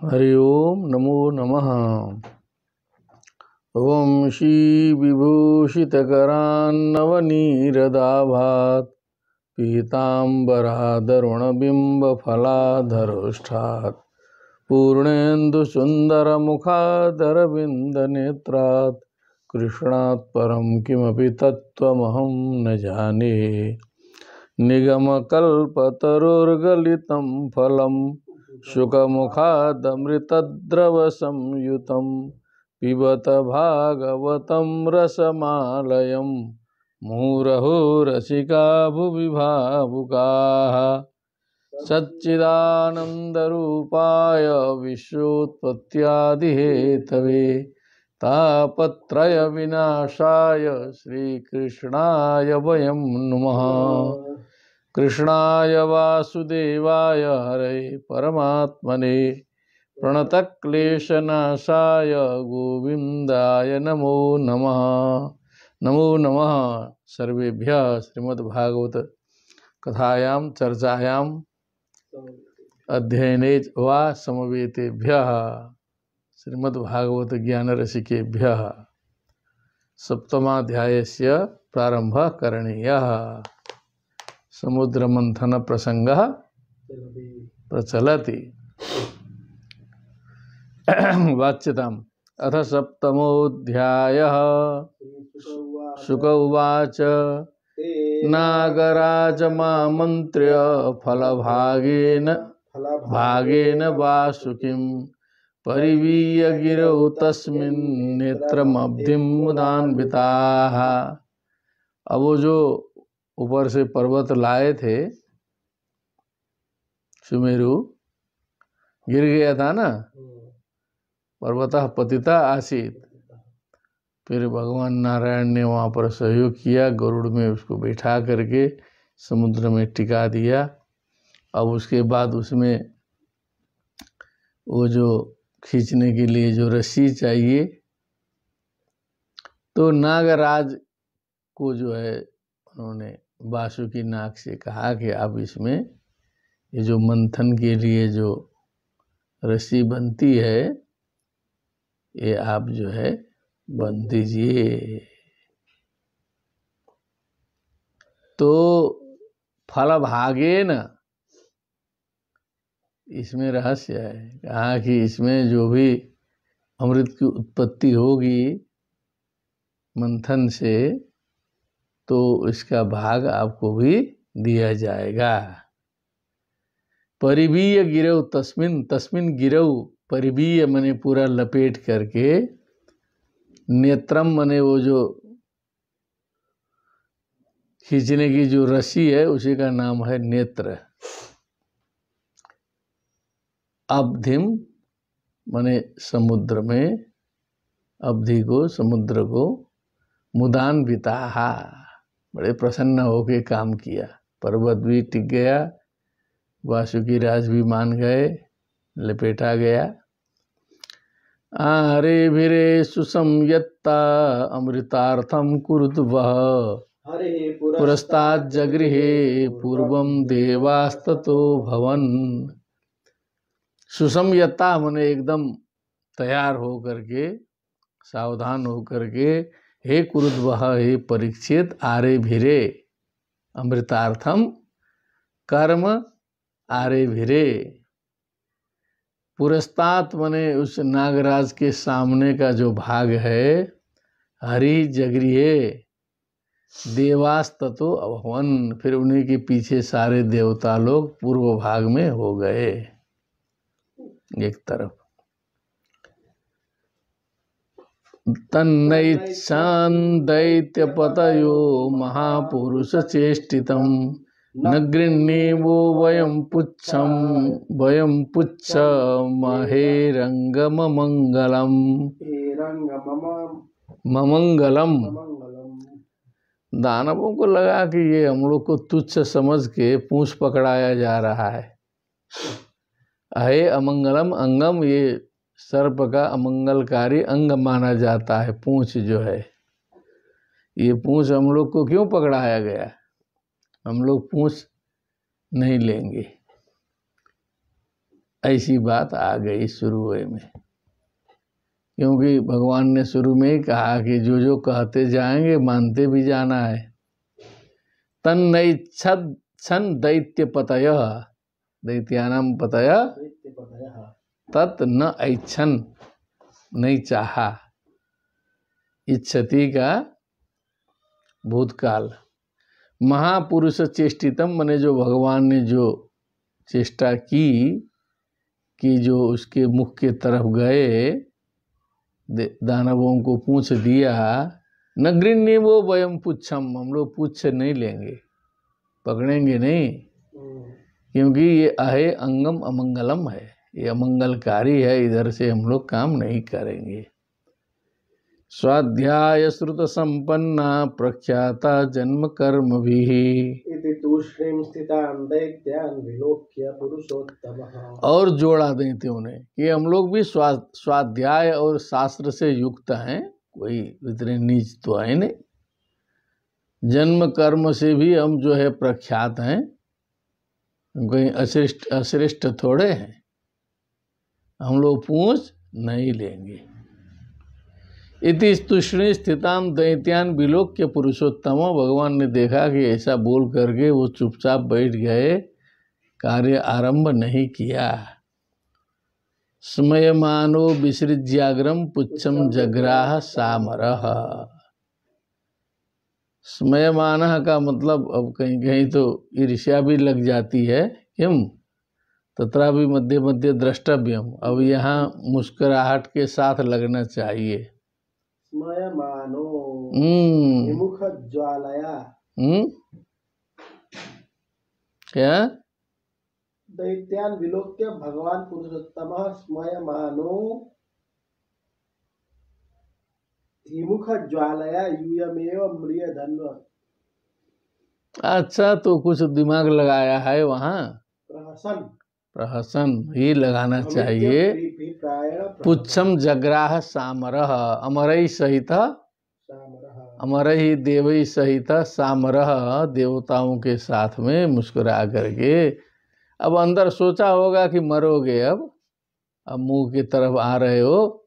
हरि ओम नमो नमः। ओम श्री विभूषितकरान्नवनीरदाभात् पीताम्बरादरुणबिम्बफलाधरोष्ठात् पूर्णेन्दुसुन्दरमुखादरविन्दनेत्रात् कृष्णात् परं किमपि तत्त्वमहं न जाने। निगमकल्पतरुर्गलितं फलं शुकमुखादमृतद्रवसंयुतं पिबत भागवतं रसमालयं मुहुरहो रसिका भुवि भावुकाः। सच्चिदानन्दरूपाय विश्वोत्पत्त्यादिहेतवे तापत्रयविनाशाय श्रीकृष्णाय वयं नुमः। कृष्णाय वासुदेवाय हरे परमात्मने प्रणतक्लेशनाशाय गोविन्दाय नमो नमः। नमो नमः सर्वेभ्यः श्रीमद्भागवत कथायां चर्चायां अध्ययने वा समवेतेभ्यः श्रीमद्भागवत ज्ञान रसिकेभ्यः सप्तमाध्यायस्य प्रारंभः करणीयः। समुद्र मंथन प्रसंगः प्रचलति। वाच्यताम्। अथ सप्तमोऽध्यायः। शुक उवाच नागराजमामन्त्र्य फलभागेन वासुकिं परिवीय गिरौ तस्मिन् नेत्रमब्धिं मुदान्विताः। अब वो जो ऊपर से पर्वत लाए थे सुमेरु गिर गया था ना, पर्वतः पतिता आसीत्। फिर भगवान नारायण ने वहाँ पर सहयोग किया, गरुड़ में उसको बैठा करके समुद्र में टिका दिया। अब उसके बाद उसमें वो जो खींचने के लिए जो रस्सी चाहिए, तो नागराज को जो है उन्होंने वासुकी नाग से कहा कि आप इसमें ये जो मंथन के लिए जो रस्सी बनती है ये आप जो है बंध दीजिए। तो फलभागेन, इसमें रहस्य है। कहा कि इसमें जो भी अमृत की उत्पत्ति होगी मंथन से, तो इसका भाग आपको भी दिया जाएगा। परिवीय गिरौ तस्मिन गिरौ, परिवीय मने पूरा लपेट करके, नेत्रम मने वो जो खींचने की जो रस्सी है उसी का नाम है नेत्र। अब्धिम मने समुद्र में, अब्धि को समुद्र को, मुदान्विताः बड़े प्रसन्न होके काम किया। पर्वत भी टिक गया, वासुकी राज भी मान गए, लपेटा गया। हरे भिरे सुसंयत्ता अमृतार्थम कुरुद्वः पुरस्तात् जगृहे पूर्वम देवास्ततो भवन। सुसंयत्ता मने एकदम तैयार हो करके, सावधान हो करके, हे कुरुद्वः, हे परीक्षित, आरे भिरे अमृतार्थम कर्म आरे भिरे। पुरस्तात मने उस नागराज के सामने का जो भाग है, हरि जगृहे देवास्ततो अभवन, फिर उन्हीं के पीछे सारे देवता लोग पूर्व भाग में हो गए एक तरफ। तन्नैच्छान दैत्यपतयो महापुरुष चेष्टितं न गृह्णीवो वयं पुच्छमहेरंगममंगलम्। ममंगलम, दानवों को लगा कि ये हम लोग को तुच्छ समझ के पूंछ पकड़ाया जा रहा है। अहे अमंगलम अंगम, ये सर्प का अमंगलकारी अंग माना जाता है। पूंछ जो है, ये पूंछ हम लोग को क्यों पकड़ाया गया? हम लोग पूंछ नहीं लेंगे। ऐसी बात आ गई शुरू में, क्योंकि भगवान ने शुरू में ही कहा कि जो जो कहते जाएंगे मानते भी जाना है। तन्नैच्छद छन दैत्य पतय, दैत्यानाम पतय तत् न ऐच्छन, नहीं चाहा, इच्छति का भूतकाल। महापुरुष चेष्टितम, माने जो भगवान ने जो चेष्टा की कि जो उसके मुख के तरफ गए दानवों को पूछ दिया, न गृण्य वो वयम पुच्छम, हम लोग पूछ नहीं लेंगे, पकड़ेंगे नहीं, क्योंकि ये अहे अंगम अमंगलम है, ये अमंगलकारी है, इधर से हम लोग काम नहीं करेंगे। स्वाध्याय श्रुत संपन्ना प्रख्याता जन्म कर्म भी और जोड़ा दैत्यों ने कि हम लोग भी स्वाध्याय और शास्त्र से युक्त हैं, कोई इतने नीच तो है नहीं, जन्म कर्म से भी हम जो है प्रख्यात हैं, कोई अश्रेष्ठ थोड़े हैं, हम लोग पूछ नहीं लेंगे। इति तुष्णी स्थिताम दैत्यान विलोक्य पुरुषोत्तम, भगवान ने देखा कि ऐसा बोल करके वो चुपचाप बैठ गए, कार्य आरंभ नहीं किया। स्मयमानो विसृज्याग्रम पुच्छम जग्राह सामरह, स्मयमानः का मतलब अब कहीं कहीं तो ईर्ष्या भी लग जाती है, किम तथा भी मध्य मध्य द्रष्टव्यम, अब यहाँ मुस्कुराहट के साथ लगना चाहिए। स्मयमानो विमुख ज्वालया, क्या दैत्यान विलोक्य भगवान पुरुषोत्तमः स्मयमानो विमुख ज्वालया यूयमेव म्रिय धन्व। अच्छा, तो कुछ दिमाग लगाया है वहाँ, प्रहसन प्रहसन ही लगाना चाहिए। पुच्छम जग्राह सामरह, अमरई सहित, अमरई देवई सहित सामरह, देवताओं के साथ में मुस्कुरा करके। अब अंदर सोचा होगा कि मरोगे, अब मुंह की तरफ आ रहे हो,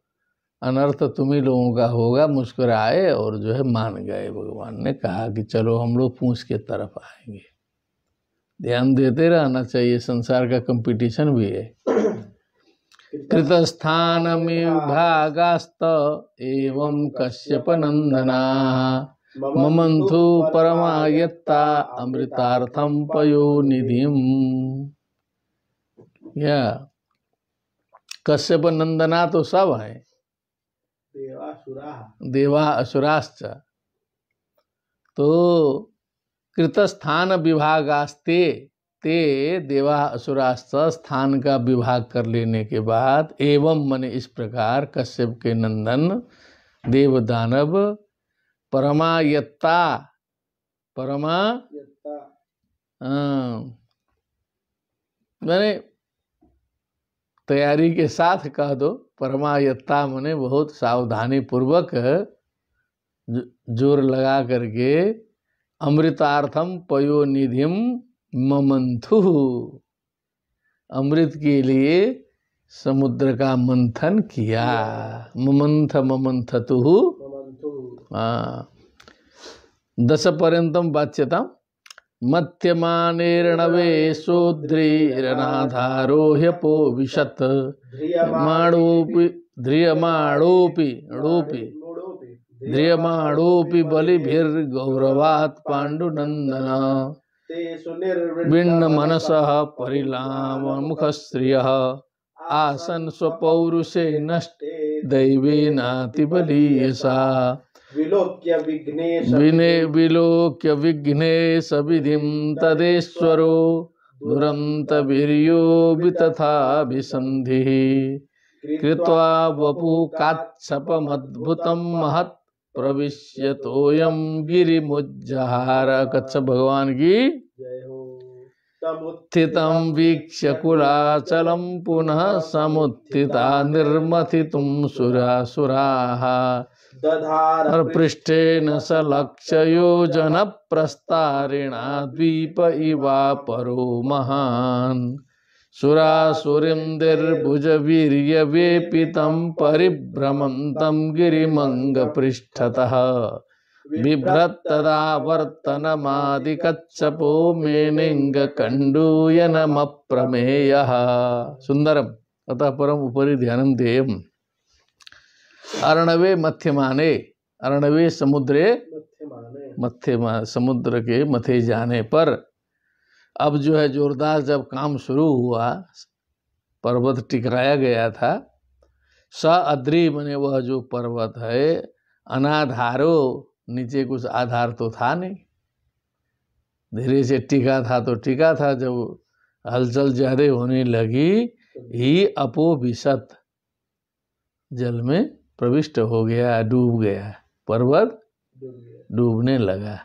अनर्थ तुम्ही लोगों का होगा, मुस्कुराए और जो है मान गए। भगवान ने कहा कि चलो हम लोग पूंछ के तरफ आएंगे। ध्यान देते रहना चाहिए, संसार का कंपटीशन भी है। कृतस्थानमिव भागास्त एवं कश्यप नंदना ममंथु परमायत्ता अमृतार्थम पयोनिधिम। या कश्यप नंदना तो सब है, देवा असुराश्च। तो कृतस्थान विभागास्ते, ते देवा असुराश्च, स्थान का विभाग कर लेने के बाद, एवं मने इस प्रकार, कश्यप के नंदन देव दानव परमायत्ता, परमा मैंने तैयारी के साथ कह दो, परमायत्ता मने बहुत सावधानी पूर्वक जोर लगा करके, अमृतार्थम पयोनिधिम ममंथु, अमृत के लिए समुद्र का मंथन किया। ममंथ ममंथतु, दश पर्यंतम वाच्यता। मध्यमानेर्णवे सोद्रीरनाधारो ह्यपो विशत ध्रियमाणोपि बलिभिर्गौरवात् पाण्डुनन्दन भिन्न मनसः परिलाममुखश्रियः आसन् स्वपौरुषे नष्टे दैवेनातिबलीयसा विलोक्य विघ्नेश विधिं तदेश्वरो दुरन्तवीर्यो वितथाभिसन्धिः कृत्वा वपु काच्छपमद्भुतं महत् प्रविश्यतोऽयं गिरिमुज्जहार। कच्छ भगवान की तमुत्थितं वीक्ष्य कुलाचलं पुनः समुत्थिता निर्मथितुं सुरासुराः पृष्ठेन सलक्ष्ययोजन प्रस्तारिणा द्वीप इवा परो महान् सुरासुरीन्द्रभुजवीर्यवेपितं परिभ्रमन्तं गिरिमङ्गपृष्ठतः बिभ्रत्तदावर्तनमादिकच्छपो मेनिङ्गकण्डूयनमप्रमेयः। सुंदरम अतः परम उपरि ध्यानं देयम्। अर्णवे मध्यमाने, अर्णवे समुद्रे मध्यमा, समुद्र के मथे जाने पर अब जो है जोरदार जब काम शुरू हुआ, पर्वत टिकाया गया था। स अद्रि मने वह जो पर्वत है, अनाधारो नीचे कुछ आधार तो था नहीं, धीरे से टिका था तो टिका था। जब हलचल ज्यादा होने लगी ही अपोविशत, जल में प्रविष्ट हो गया, डूब गया, पर्वत डूबने लगा।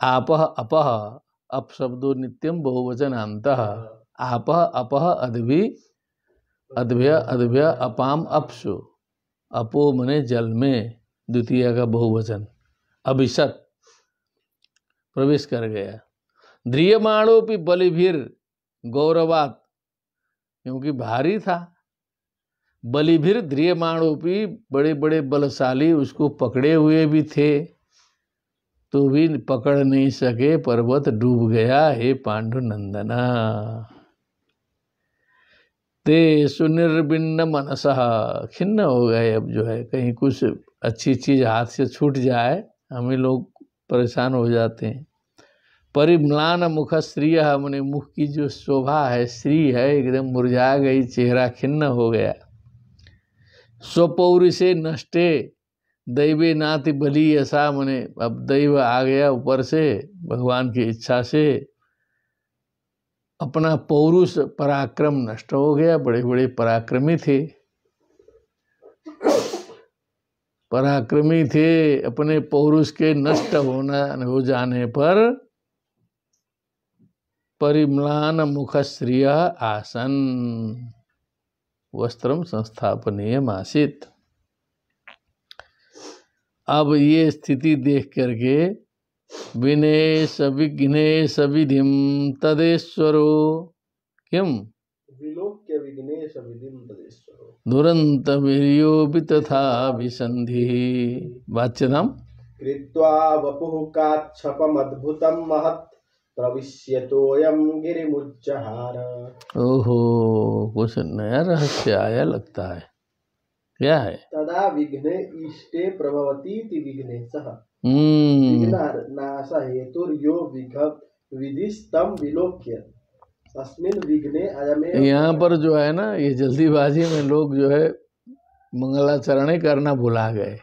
आपह अपह, अप शब्दो नित्यम बहुवचन अंतः, आपह अपह अद्भि अद्भ्य अद्भ्य अपाम अपसु, अपो मने जल में, द्वितीय का बहुवचन, अभिशत प्रवेश कर गया। ध्रियमाणोपि बलिभिर गौरवात, क्योंकि भारी था। बलिभिर ध्रियमाणोपि, बड़े बड़े बलशाली उसको पकड़े हुए भी थे, तो भी पकड़ नहीं सके, पर्वत डूब गया। हे पांडुनंदना, ते सुनिर्भिन्न मनसः, खिन्न हो गए। अब जो है कहीं कुछ अच्छी चीज हाथ से छूट जाए, हमें लोग परेशान हो जाते हैं। परिम्लान मुख श्रिय, मने मुख की जो शोभा है, श्री है, एकदम मुरझा गई, चेहरा खिन्न हो गया। स्वपौरी से नष्टे दैवे नाति बली ऐसा, मने अब दैव आ गया ऊपर से, भगवान की इच्छा से अपना पौरुष पराक्रम नष्ट हो गया। बड़े बड़े पराक्रमी थे, पराक्रमी थे, अपने पौरुष के नष्ट हो जाने पर परिम्लान मुख श्रिय आसन, वस्त्रम संस्थापनीयम आसीत। अब ये स्थिति देख करके विनेश विघ्नेश विधिम तदेश्वरो किम विलोक्य विघ्नेश विधिम तदेश्वरो दुरंत वीर्यो भी तथा विसंधि। वाच्यताम कृत्वा वपुः काच्छपमद्भुतं महत् प्रविश्यतोऽयं गिरिमुज्जहार। ओहो, कुछ नया रहस्य आया लगता है। क्या है? तदा विघ्ने इष्टे प्रभवतीति विघ्नेशः, विघ्ननाश हेतुर्यो विधिस्तं विलोक्य तस्मिन् विघ्ने अयमेव। यहाँ पर जो है ना, ये जल्दीबाजी में लोग जो है मंगलाचरण करना भुला गए।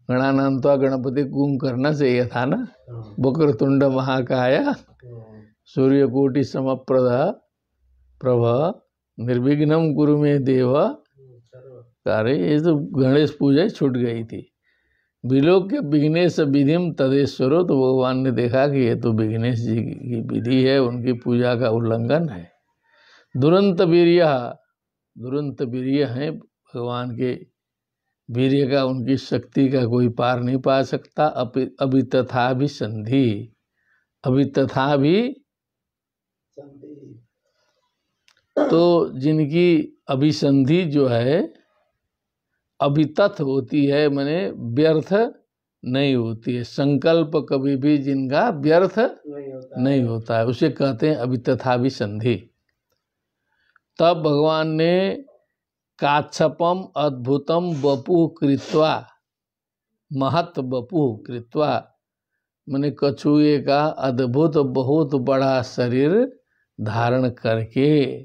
गणानान्त्वा गणपति कुम करना चाहिए था ना। वक्रतुंड महाकाय सूर्यकोटि समप्रभ प्रभ निर्विघ्नं कुरु मे देव कार्य। ये तो गणेश पूजा ही छूट गई थी। विलोक्य विघ्नेश विधिम तदेश्वरो, तो भगवान ने देखा कि ये तो विघ्नेश जी की विधि है, उनकी पूजा का उल्लंघन है। दुरंत वीर्य, दुरंत वीर्य है भगवान के वीर्य का, उनकी शक्ति का कोई पार नहीं पा सकता। अभी तथा भी संधि, अभी तथा भी, तो जिनकी अभिसंधि जो है अभितथ होती है, माने व्यर्थ नहीं होती है। संकल्प कभी भी जिनका व्यर्थ नहीं होता है, उसे कहते हैं अभितथाभिसंधि। तब भगवान ने काच्छपम अद्भुतम वपुः कृत्वा, महत वपुः कृत्वा माने कछुए का अद्भुत बहुत बड़ा शरीर धारण करके,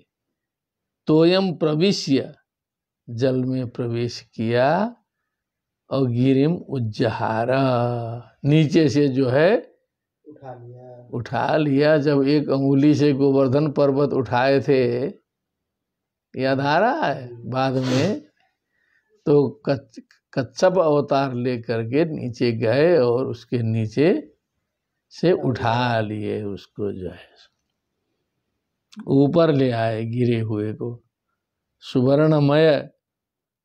तोयम प्रविश्य, जल में प्रवेश किया, और गिरिम उज्जहारा, नीचे से जो है उठा लिया। जब एक अंगुली से गोवर्धन पर्वत उठाए थे, याद आ रहा है बाद में, तो कच्छप अवतार लेकर के नीचे गए और उसके नीचे से उठा लिए, उसको जो है ऊपर ले आए गिरे हुए को। सुवर्णमय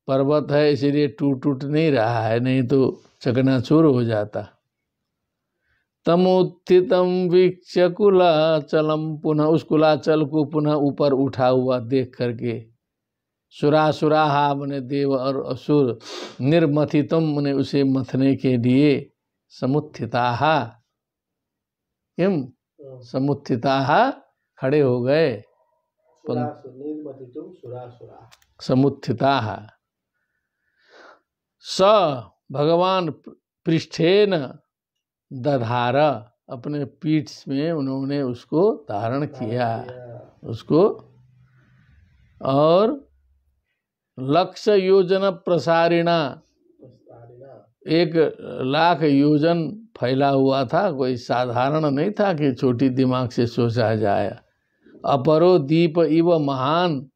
पर्वत है, इसलिए टूट नहीं रहा है, नहीं तो चकनाचूर हो जाता। तमुत्थितं वीक्ष्य कुलाचलम, पुनः उस कुलाचल को पुनः ऊपर उठा हुआ देख करके, सुरासुराहा मने देव और असुर, निर्मथितम मने उसे मथने के लिए, समुत्थिताहा किम समुत्थिताहा खड़े हो गए, समुत्थिताहा। स भगवान पृष्ठेन दधार, अपने पीठ में उन्होंने उसको धारण किया उसको, और लक्ष्य योजन प्रसारिणा, 1,00,000 योजन फैला हुआ था, कोई साधारण नहीं था कि छोटी दिमाग से सोचा जाए। अपरो द्वीप इव महान,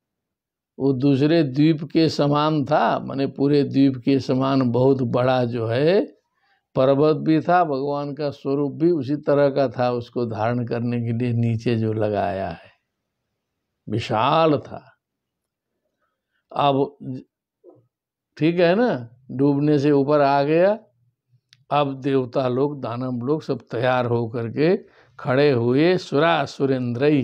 वो दूसरे द्वीप के समान था, माने पूरे द्वीप के समान बहुत बड़ा जो है पर्वत भी था, भगवान का स्वरूप भी उसी तरह का था, उसको धारण करने के लिए नीचे जो लगाया है, विशाल था। अब ठीक है ना, डूबने से ऊपर आ गया। अब देवता लोग, दानव लोग सब तैयार हो करके खड़े हुए, सुरा सुरेंद्रई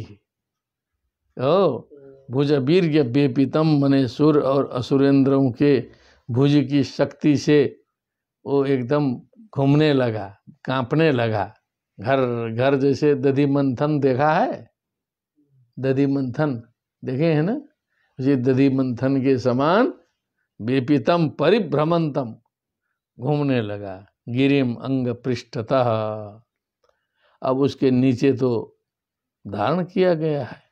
भुज वीर्य बेपितम, मने सुर और असुरेंद्रों के भुज की शक्ति से वो एकदम घूमने लगा, कांपने लगा। घर घर जैसे दधि मंथन देखा है, दधि मंथन देखे हैं ना, उसी दधि मंथन के समान बेपितम परिभ्रमंतम घूमने लगा। गिरिम अंग पृष्ठतः, अब उसके नीचे तो धारण किया गया है।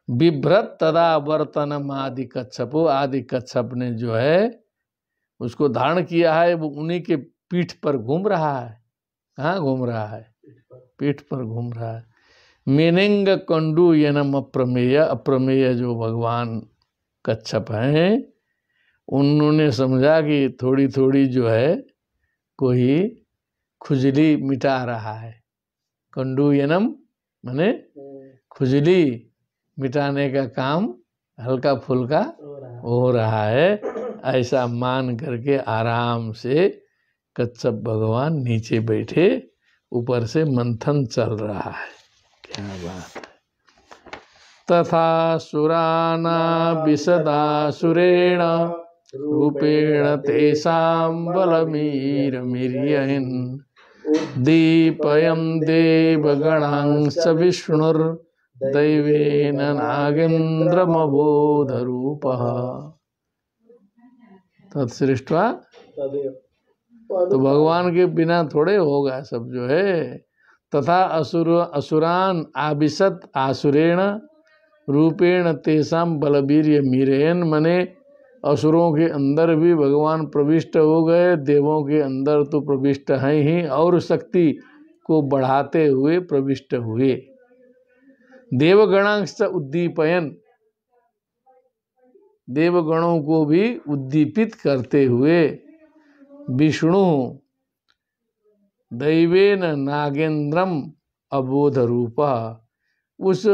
बिभ्रत तदा वर्तनम आदि कच्छपो, आदि कच्छप ने जो है उसको धारण किया है, वो उन्हीं के पीठ पर घूम रहा है। कहाँ घूम रहा है? पीठ पर घूम रहा है। मेनेंग कंडू यनम अप्रमेय, अप्रमेय जो भगवान कच्छप हैं, उन्होंने समझा कि थोड़ी थोड़ी जो है कोई खुजली मिटा रहा है। कंडू यनम माने खुजली मिटाने का काम हल्का फुल्का हो रहा है, ऐसा मान करके आराम से कच्छप भगवान नीचे बैठे, ऊपर से मंथन चल रहा है। क्या बात है। तथा सुराना विशदासुरेण रूपेण तेषां बलमीरमिर्यन् दीपयन् देवगणांश्च विष्णुर्दैवेन नागेन्द्रमबोधरूपः तत्सृष्ट्वा। तो भगवान के बिना थोड़े होगा सब जो है। तथा असुरान आविशत आसुरेण रूपेण तेषां बलवीर्य मीरेन, मने असुरों के अंदर भी भगवान प्रविष्ट हो गए, देवों के अंदर तो प्रविष्ट हैं ही, और शक्ति को बढ़ाते हुए प्रविष्ट हुए। देवगणांश उद्दीपयन, देवगणों को भी उद्दीपित करते हुए। विष्णु दैवेन नागेंद्रम अबोध रूपा, उस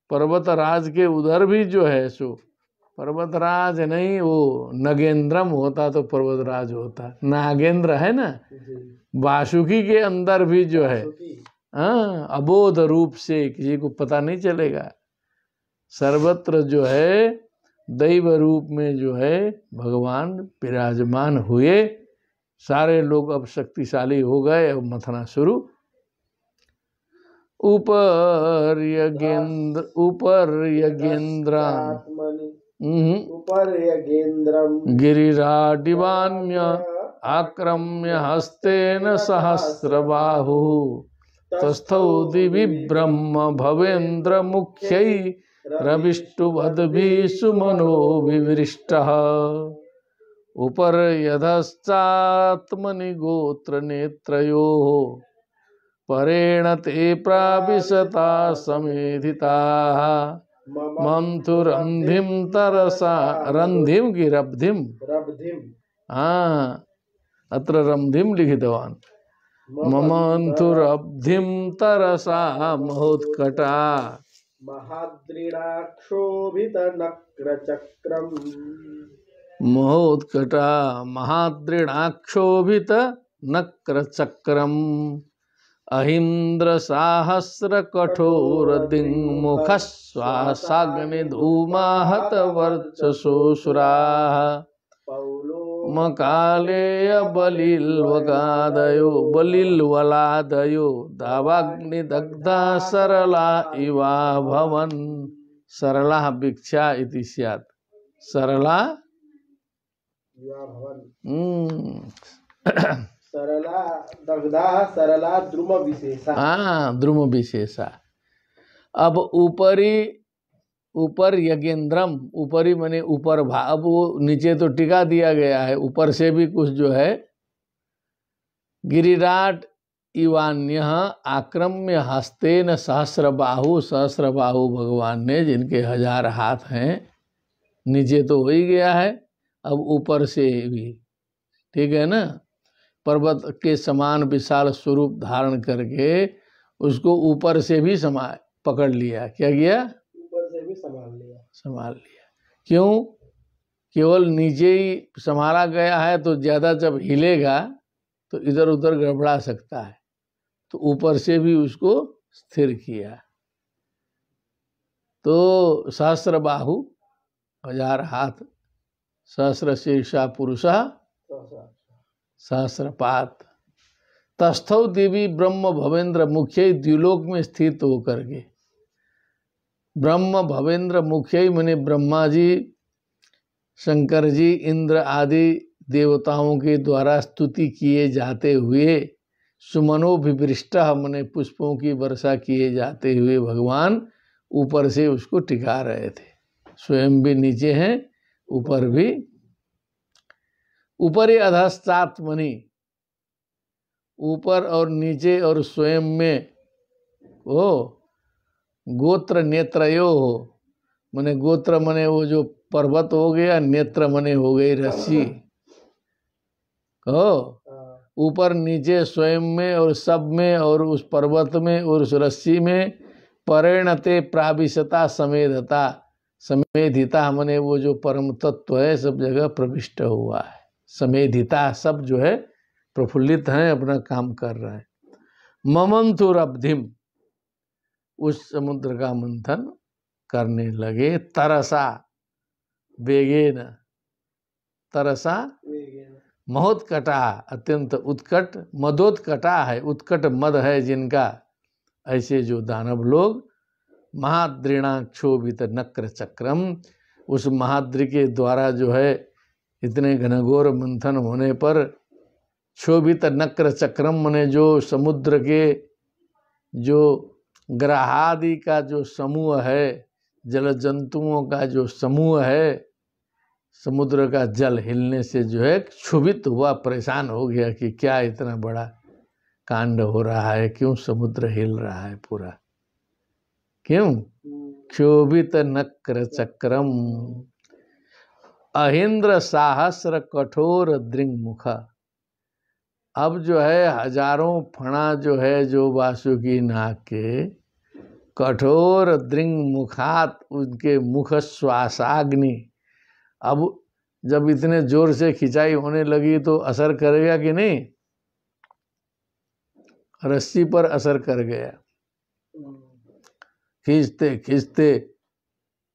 पर्वतराज के उधर भी जो है सो पर्वतराज नहीं, वो नगेंद्रम होता तो पर्वतराज होता, नागेंद्र है ना, वासुकी के अंदर भी जो है अबोध रूप से किसी को पता नहीं चलेगा। सर्वत्र जो है दैव रूप में जो है भगवान विराजमान हुए। सारे लोग अब शक्तिशाली हो गए। अब मथना शुरू। ऊपर यगेन्द्रम गिरिराडिवान्य आक्रम्य हस्तेन सहस्रबाहु तस्थौ दिवि ब्रह्म भवेन्द्र मुख्यै रविष्टुवद्भिः सुमनो विवृष्टः उपर यधश्चात्मनि गोत्र नेत्रयोः परेण ते प्राविशता समेधिताः मंथुरंधिम तरसा रंधिम की रब्धिम अत्र रंधिम लिखितवान् ममंथुरब्धिम तरसा महोत्कटा महाद्रिणाक्षोभित नक्रचक्रम महोत्कटा महाद्रिणाक्षोभित नक्रचक्रम अहिंद्र साहस्र कठोर दिङ्मुख श्वासाग्नि धूमाहत वर्चसोऽसुराः मकालेय बलिल्वलादयो दावाग्निदग्धा सरला इवा भवन्। सरला भिक्षा इति स्यात्। सरला सरला दग्धा सरला द्रुम विशेषा। हाँ, द्रुम विशेषा। अब ऊपर यज्ञेंद्रम, ऊपरी माने ऊपर भाग। अब वो नीचे तो टिका दिया गया है, ऊपर से भी कुछ जो है। गिरिराट इवान्य आक्रम्य हस्तेन सहस्रबाहु, सहस्रबाहु भगवान ने, जिनके 1000 हाथ हैं। नीचे तो हो ही गया है, अब ऊपर से भी, ठीक है ना। पर्वत के समान विशाल स्वरूप धारण करके उसको ऊपर से भी पकड़ लिया। क्या किया? ऊपर से भी संभाल लिया। क्यों? केवल नीचे ही संभाला गया है तो ज्यादा जब हिलेगा तो इधर उधर गड़बड़ा सकता है, तो ऊपर से भी उसको स्थिर किया। तो सहस्र बाहु 1000 हाथ, सहस्र शीर्षा पुरुषः सहस्रपात। तस्थौ देवी ब्रह्म भवेंद्र मुख्य द्युलोक में स्थित होकर के। ब्रह्म भवेंद्र मुख्य माने ब्रह्मा जी, शंकर जी, इंद्र आदि देवताओं के द्वारा स्तुति किए जाते हुए, सुमनोभिवृष्ट माने पुष्पों की वर्षा किए जाते हुए भगवान ऊपर से उसको टिका रहे थे। स्वयं भी नीचे हैं, ऊपर भी। ऊपर ही अधस्तात्मनि, ऊपर और नीचे और स्वयं में वो गोत्र नेत्रयो हो। मने गोत्र मने वो जो पर्वत हो गया, नेत्र मने हो गई रस्सी। कहो ऊपर नीचे स्वयं में और सब में और उस पर्वत में और उस रस्सी में परिणते प्राविशता समेधता। समेधिता मने वो जो परम तत्व है सब जगह प्रविष्ट हुआ है। समेधिता, सब जो है प्रफुल्लित हैं, अपना काम कर रहे हैं। ममंथुरब्धिम, उस समुद्र का मंथन करने लगे। तरसा वेगेन, तरसा महोत्कटा, अत्यंत उत्कट, मदोत्कटा है, उत्कट मद है जिनका। ऐसे जो दानव लोग महाद्रिणाक्षोभित नक्र चक्रम, उस महाद्रि के द्वारा जो है इतने घनघोर मंथन होने पर क्षोभित नक्र चक्रम मने जो समुद्र के जो ग्रहादि का जो समूह है, जल जंतुओं का जो समूह है, समुद्र का जल हिलने से जो है क्षुभित हुआ, परेशान हो गया कि क्या इतना बड़ा कांड हो रहा है, क्यों समुद्र हिल रहा है पूरा, क्यों? क्षोभित नक्र चक्रम अहिंद्र साहस्र कठोर दृंगमुख। अब जो है 1000 फणा जो है जो वासुकी नाग के कठोर दृंग मुखात, उनके मुख श्वासाग्नि। अब जब इतने जोर से खिंचाई होने लगी तो असर करेगा कि नहीं? रस्सी पर असर कर गया। खींचते खींचते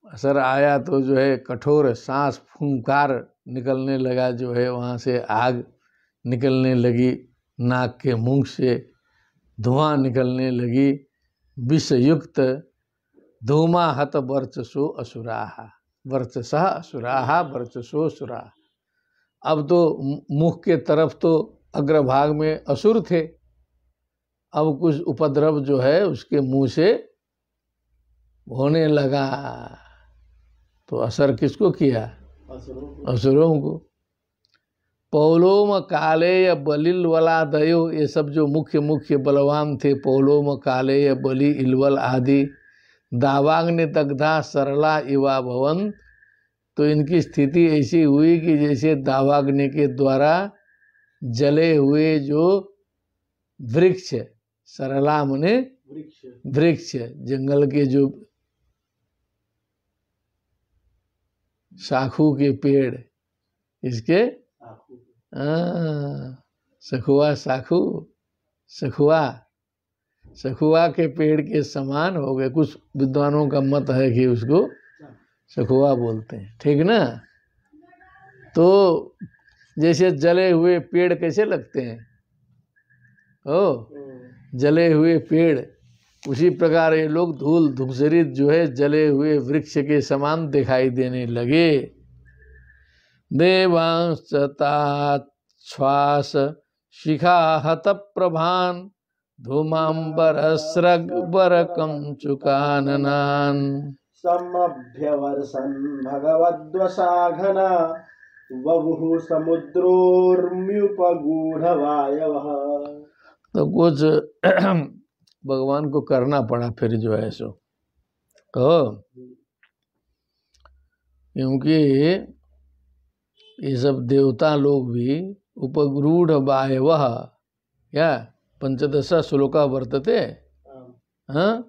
असर आया तो जो है कठोर सांस फूंकार निकलने लगा, जो है वहाँ से आग निकलने लगी, नाक के मुंह से धुआं निकलने लगी, विषयुक्त धूमा हत वर्चसो असुराहा, वर्चसः असुराहा वर्चसो असुरा। अब तो मुख के तरफ तो अग्रभाग में असुर थे, अब कुछ उपद्रव जो है उसके मुंह से होने लगा। तो असर किसको किया? असुरों को। पौलोम कालेय बलिल वलादयो, ये सब जो मुख्य मुख्य बलवान थे, पौलोम कालेय बलि इलवल आदि, दावाग्नि दग्धा सरला इवा भवन। तो इनकी स्थिति ऐसी हुई कि जैसे दावाग्नि के द्वारा जले हुए जो वृक्ष, सरला मने वृक्ष, जंगल के जो शाखू के पेड़, इसके सखुआ शाखू, सखुआ सखुआ के पेड़ के समान हो गए। कुछ विद्वानों का मत है कि उसको सखुआ बोलते हैं, ठीक ना। तो जैसे जले हुए पेड़ कैसे लगते हैं, जले हुए पेड़, उसी प्रकार ये लोग धूल धूसरित जो है जले हुए वृक्ष के समान दिखाई देने लगे। देवांश श्वास शिखा हत प्रभान धूमांबर स्रग्बर कंचुकाननान समभ्यवर्षन् भगवद्वशाघना वपुः समुद्रोर्म्युपगूढ़वायवः। तो कुछ भगवान को करना पड़ा फिर जो है सो, क्योंकि ये सब देवता लोग भी उपगूढ़ वायवः क्या पंचदश श्लोका वर्तते। हाँ,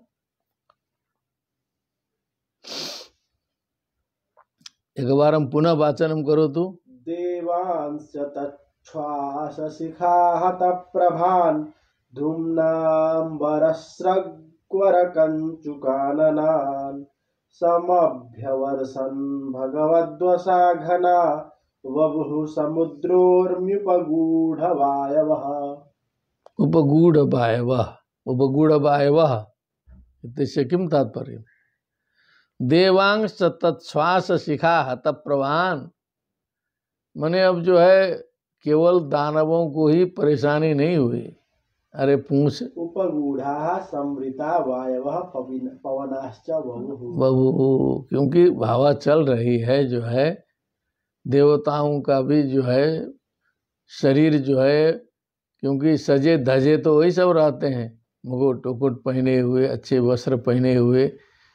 एक बार हम पुनः वाचनम करो तू। देवांश तच्छ्वास शिखाहत प्रभान धूम्नाम्बरस्रग्वर कंचुकाननान समभ्यवर्षन् भगवद्वशाघना वपुः समुद्रोर्म्युपगूढ़वायवः। उपगूढ़वायवः, उपगूढ़वायवः इत्यस्य किं तात्पर्य। देवांश तत्श्वास शिखा हत प्रभान, मने अब जो है केवल दानवों को ही परेशानी नहीं हुई, अरे पूछ उपगूढ़ा समृता वायवः पवनाश्च बबू, क्योंकि हवा चल रही है जो है, देवताओं का भी जो है शरीर जो है, क्योंकि सजे धजे तो वही सब रहते हैं, मुकुट टुकुट पहने हुए, अच्छे वस्त्र पहने हुए,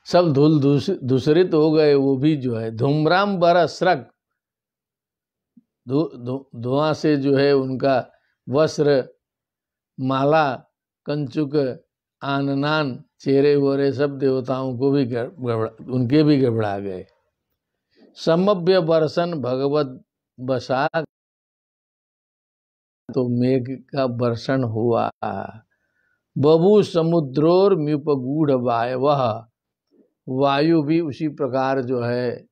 सब धूल दूसरित हो गए। वो भी जो है धूम्राम बर स्रग, धुआं से जो है उनका वस्त्र माला कंचुक आननान चेहरे वोरे सब देवताओं को भी उनके भी गड़बड़ा गए। समभ्य वर्षन भगवत बसा, तो मेघ का वर्षण हुआ। बबू समुद्रोर म्युपगूढ़ वायवः, वायु भी उसी प्रकार जो है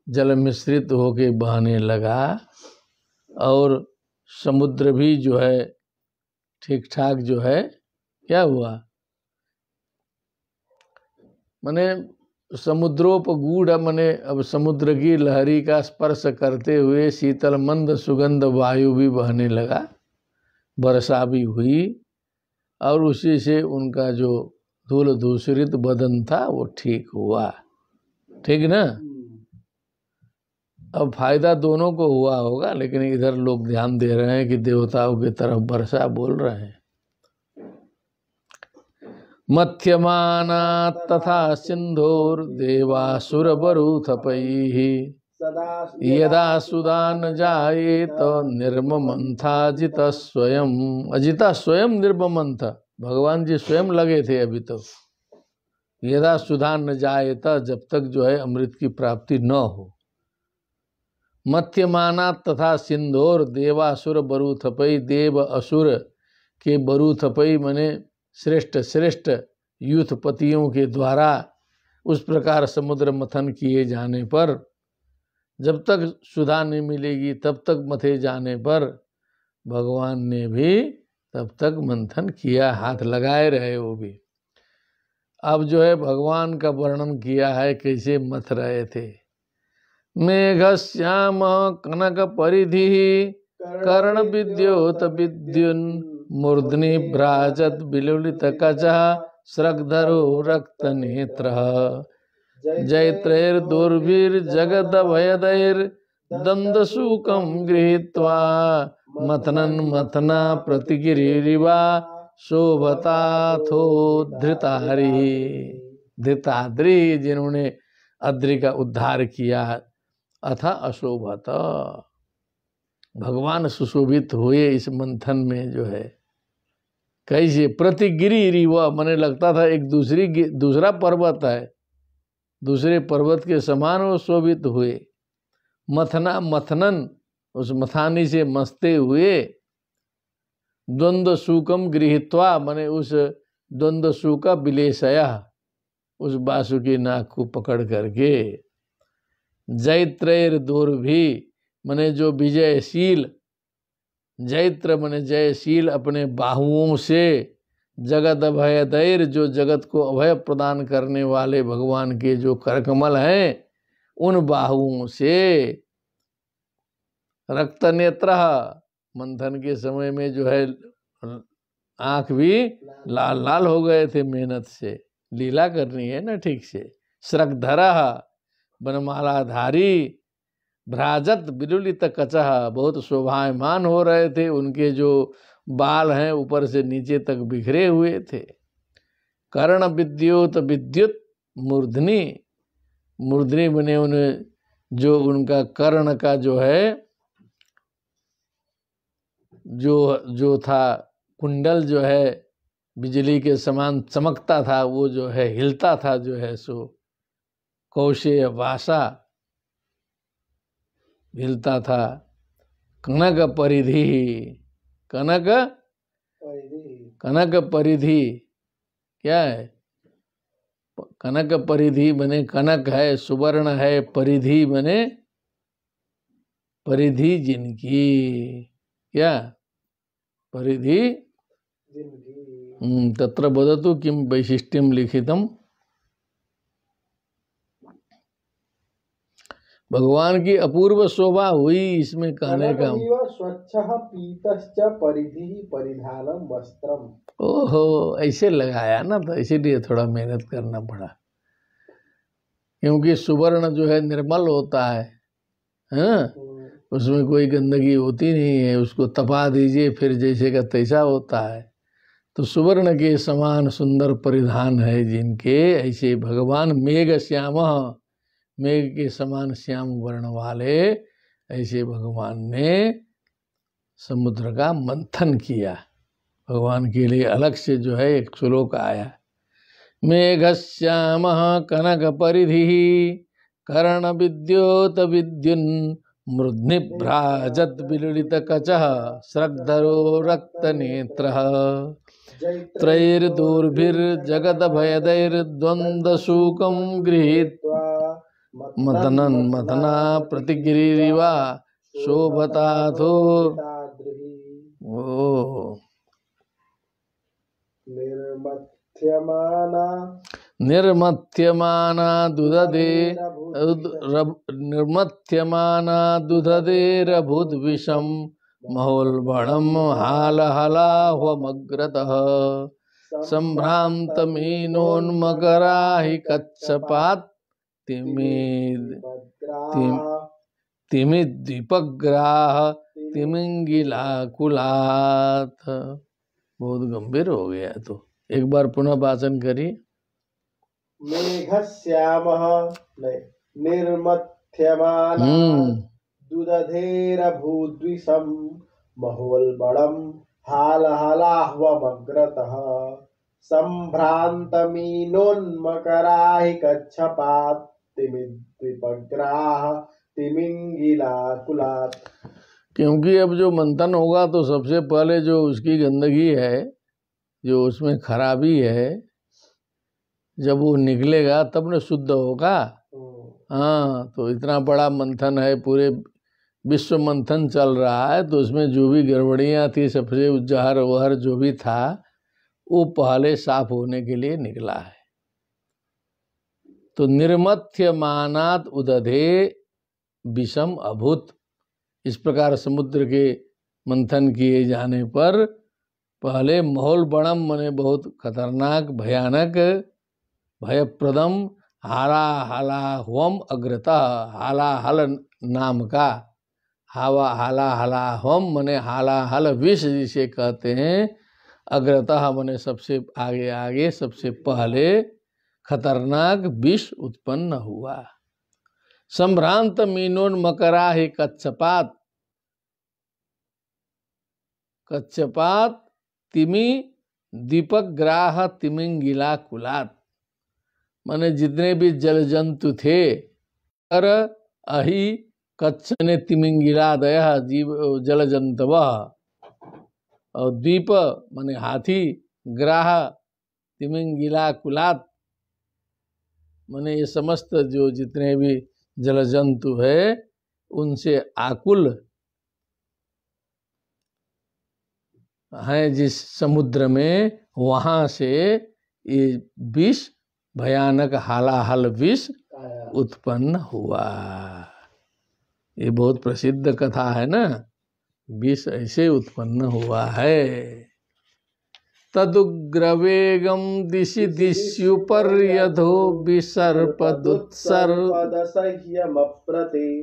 जल मिश्रित होके बहने लगा, और समुद्र भी जो है ठीक ठाक जो है क्या हुआ, माने समुद्रोपगूढ़, मने अब समुद्र की लहरी का स्पर्श करते हुए शीतल मंद सुगंध वायु भी बहने लगा, वर्षा भी हुई, और उसी से उनका जो धूल दूषरित बदन था वो ठीक हुआ, ठीक ना। अब फायदा दोनों को हुआ होगा, लेकिन इधर लोग ध्यान दे रहे हैं कि देवताओं की तरफ वर्षा बोल रहे हैं। मथ्यमाना तथा सिंधोर देवासुर बरूथपैः यदा सुधा न जायेत निर्ममंथा अजिता स्वयं। अजिता स्वयं निर्ममंथ, भगवान जी स्वयं लगे थे अभी तो। यदा सुधा न जायेत, जब तक जो है अमृत की प्राप्ति न हो। मथ्यमाना तथा सिंधोर देवासुर बरूथपै, देव असुर के बरूथपै मने श्रेष्ठ श्रेष्ठ यूथपतियों के द्वारा उस प्रकार समुद्र मथन किए जाने पर, जब तक सुधा नहीं मिलेगी तब तक मथे जाने पर भगवान ने भी तब तक मंथन किया, हाथ लगाए रहे वो भी। अब जो है भगवान का वर्णन किया है कैसे मथ रहे थे। मेघश्याम कनक परिधि कर्ण विद्योत विद्युन मूर्धनि भ्राजत विलुलित कचः स्रग्धरो रक्त नेत्र जैत्रैर्दुर्भिर्जगदभयदैर् दन्दशूकं गृहीत्वा मथनन् मथना प्रतिगिरिरिवा शोभताथो धृताद्रि। धृताद्रि जिन्होंने अद्रि का उद्धार किया, अथा अशोभत, भगवान सुशोभित हुए इस मंथन में जो है। कैसे प्रतिगिरी रिवा, मने लगता था एक दूसरा पर्वत है, दूसरे पर्वत के समान वो शोभित हुए। मथना मथनन, उस मथानी से मसते हुए। द्वंद्व सूकम गृहीत्वा, मने उस द्वंद्वसु का विलेशया, उस बासुकी नाग को पकड़ करके। जैत्रैर दुर्भी मने जो विजयशील, जैत्र मने जयशील अपने बाहुओं से, जगत अभयदैर जो जगत को अभय प्रदान करने वाले भगवान के जो करकमल हैं उन बाहुओं से। रक्त नेत्र, मंथन के समय में जो है आंख भी लाल लाल हो गए थे मेहनत से, लीला करनी है ना ठीक से। श्रगधरा, बनमालाधारी। भ्राजत विलुलित कचह, बहुत शोभायमान हो रहे थे, उनके जो बाल हैं ऊपर से नीचे तक बिखरे हुए थे। कर्ण विद्युत विद्युत मूर्धनी, मूर्धनी बने उन्हें जो उनका कर्ण का जो है जो था कुंडल जो है बिजली के समान चमकता था, वो जो है हिलता था जो है सो कौशेय वासा हिलता था। कनक परिधि, कनक कनक परिधि क्या है? कनक परिधि बने कनक है, सुवर्ण है, परिधि बने परिधि जिनकी, क्या परिधि तत्र वदतु किम वैशिष्ट्यम लिखितम। भगवान की अपूर्व शोभा हुई इसमें कहने का। स्वच्छः पीतश्च परिधि परिधानम वस्त्रम। ओहो, ऐसे लगाया ना, तो इसीलिए थोड़ा मेहनत करना पड़ा, क्योंकि सुवर्ण जो है निर्मल होता है, हाँ? उसमें कोई गंदगी होती नहीं है, उसको तपा दीजिए फिर जैसे का तैसा होता है। तो सुवर्ण के समान सुंदर परिधान है जिनके, ऐसे भगवान मेघ श्याम, मेघ के समान श्याम वर्ण वाले ऐसे भगवान ने समुद्र का मंथन किया। भगवान के लिए अलग से जो है एक श्लोक आया, मेघ श्याम कनक परिधि कर्ण विद्योत विद्युन् मृद्नि भ्राजत विलुलित कचः श्रगधरो रक्त नेत्रः त्रैर्दुर्भिर्जगद भयदैर्द्वन्द्वशूकं गृहीत्वा मतनन् मतना प्रतिगिरिवा शोभताथो। निर्मथ्यमाना दुदधेरभूद्विषं महोल्बणं हालहलाह्वमग्रतः सम्भ्रान्तमीनोन्मकरा हि कच्छपात् तिमिद्विपग्राह तिमिंगिलाकुलात्। बहुत गंभीर हो गया, तो एक बार पुनः वाचन करिए। मेघश्यामः निर्मथ्यमाना दुदधेरभूद्विषं महोल्बणं हालहलाह्वमग्रतः सम्भ्रान्तमीनोन्मकरा हि कच्छपात् तिमिद्विपग्राह तिमिंगिलाकुलात्। क्योंकि अब जो मंथन होगा तो सबसे पहले जो उसकी गंदगी है, जो उसमें खराबी है, जब वो निकलेगा तब न शुद्ध होगा। हाँ, तो इतना बड़ा मंथन है, पूरे विश्व मंथन चल रहा है, तो उसमें जो भी गड़बड़ियाँ थी, सबसे जहर वहर जो भी था, वो पहले साफ होने के लिए निकला है। तो निर्मथ्यमानात् उदधे विषम अभूत, इस प्रकार समुद्र के मंथन किए जाने पर पहले महोल्बणम मने बहुत खतरनाक भयानक भयप्रदम हालाहलाह्वम अग्रता, हालाहल नाम का, हालाहलाह्वम मने हालाहल विष जिसे कहते हैं, अग्रता मने सबसे आगे आगे, सबसे पहले खतरनाक विष उत्पन्न हुआ। संभ्रांत मीनोन्मकरा ही कच्छपात, कच्छपात तिमि दीपग्राह तिमिंगिला कुलात, माने जितने भी जल जंतु थे, कर अहि कच्छ ने तिमिंगिला दया जीव जल जंतव, और दीप माने हाथी, ग्राह तिमिंगिला कुलात, माने ये समस्त जो जितने भी जल जंतु है उनसे आकुल है जिस समुद्र में, वहां से ये विष, भयानक हालाहल विष उत्पन्न हुआ। ये बहुत प्रसिद्ध कथा है ना, विष ऐसे उत्पन्न हुआ है। तदुग्रवेगम दिशि दिश्युपर्यधो विसर्पदुत्सर्पदसह्यमप्रते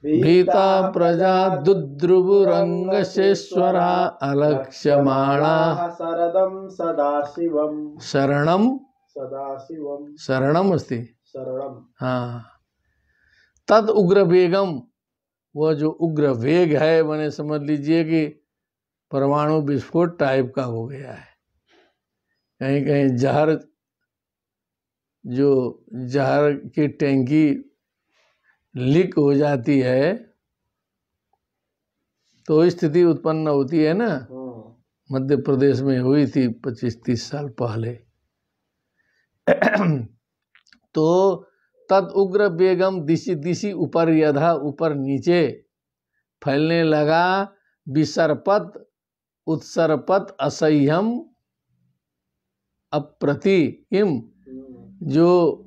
भीता प्रजा दुद्रुवुरंगसेश्वरा अलक्ष्यमाणा शरदं सदाशिवम् शरणम सदाशिवम् शरणम अस्ति शरणम। हाँ। तद उग्र वेगम, वह जो उग्र वेग है मैंने समझ लीजिए कि परमाणु विस्फोट टाइप का हो गया है। कहीं कहीं जहर, जो जहर की टैंकी लीक हो जाती है तो स्थिति उत्पन्न होती है ना। मध्य प्रदेश में हुई थी 25-30 साल पहले। तो तद उग्र बेगम दिशि दिशि ऊपर यथा, ऊपर नीचे फैलने लगा, विसर्पत उत्सर्पत असह्यम अप्रतिम, जो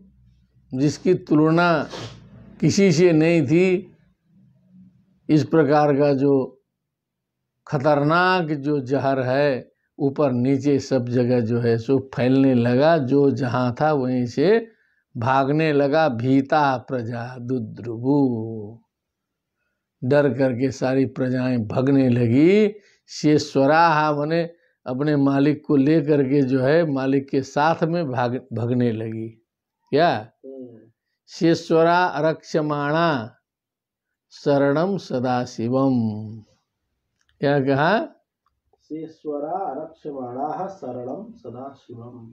जिसकी तुलना किसी से नहीं थी, इस प्रकार का जो खतरनाक जो जहर है ऊपर नीचे सब जगह जो है सो फैलने लगा। जो जहाँ था वहीं से भागने लगा। भीता प्रजा दुद्रुवु, डर करके सारी प्रजाएं भागने लगी। शेश्वराहा मने अपने मालिक को ले करके जो है मालिक के साथ में भागने लगी। क्या शेश्वरा रक्षमाणा शरणम सदाशिवम, क्या कहा? शेश्वरा रक्षमाणा शरणम सदाशिवम,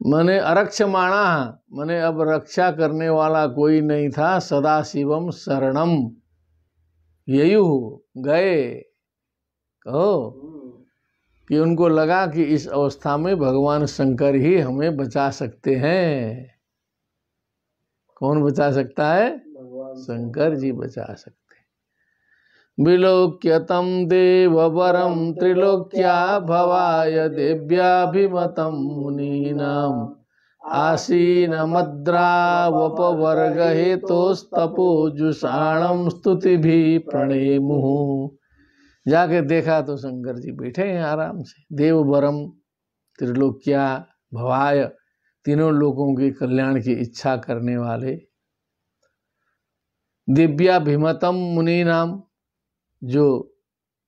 मने अरक्षमाणा, मने अब रक्षा करने वाला कोई नहीं था। सदाशिवम शरणम, ययु गए, कहो कि उनको लगा कि इस अवस्था में भगवान शंकर ही हमें बचा सकते हैं। कौन बचा सकता है? शंकर जी बचा सकते। विलोक्यतम देववरम त्रिलोक्या भवाय देव्याभिमतम मुनीनाम आसीनमद्रावपवर्ग हेतोस्तपोजुषाणम स्तुतिभि प्रणेमुः। जाके देखा तो शंकर जी बैठे हैं आराम से। देववरम त्रिलोक्या भवाय, तीनों लोगों के कल्याण की इच्छा करने वाले। दिव्याभिमतम मुनि नाम, जो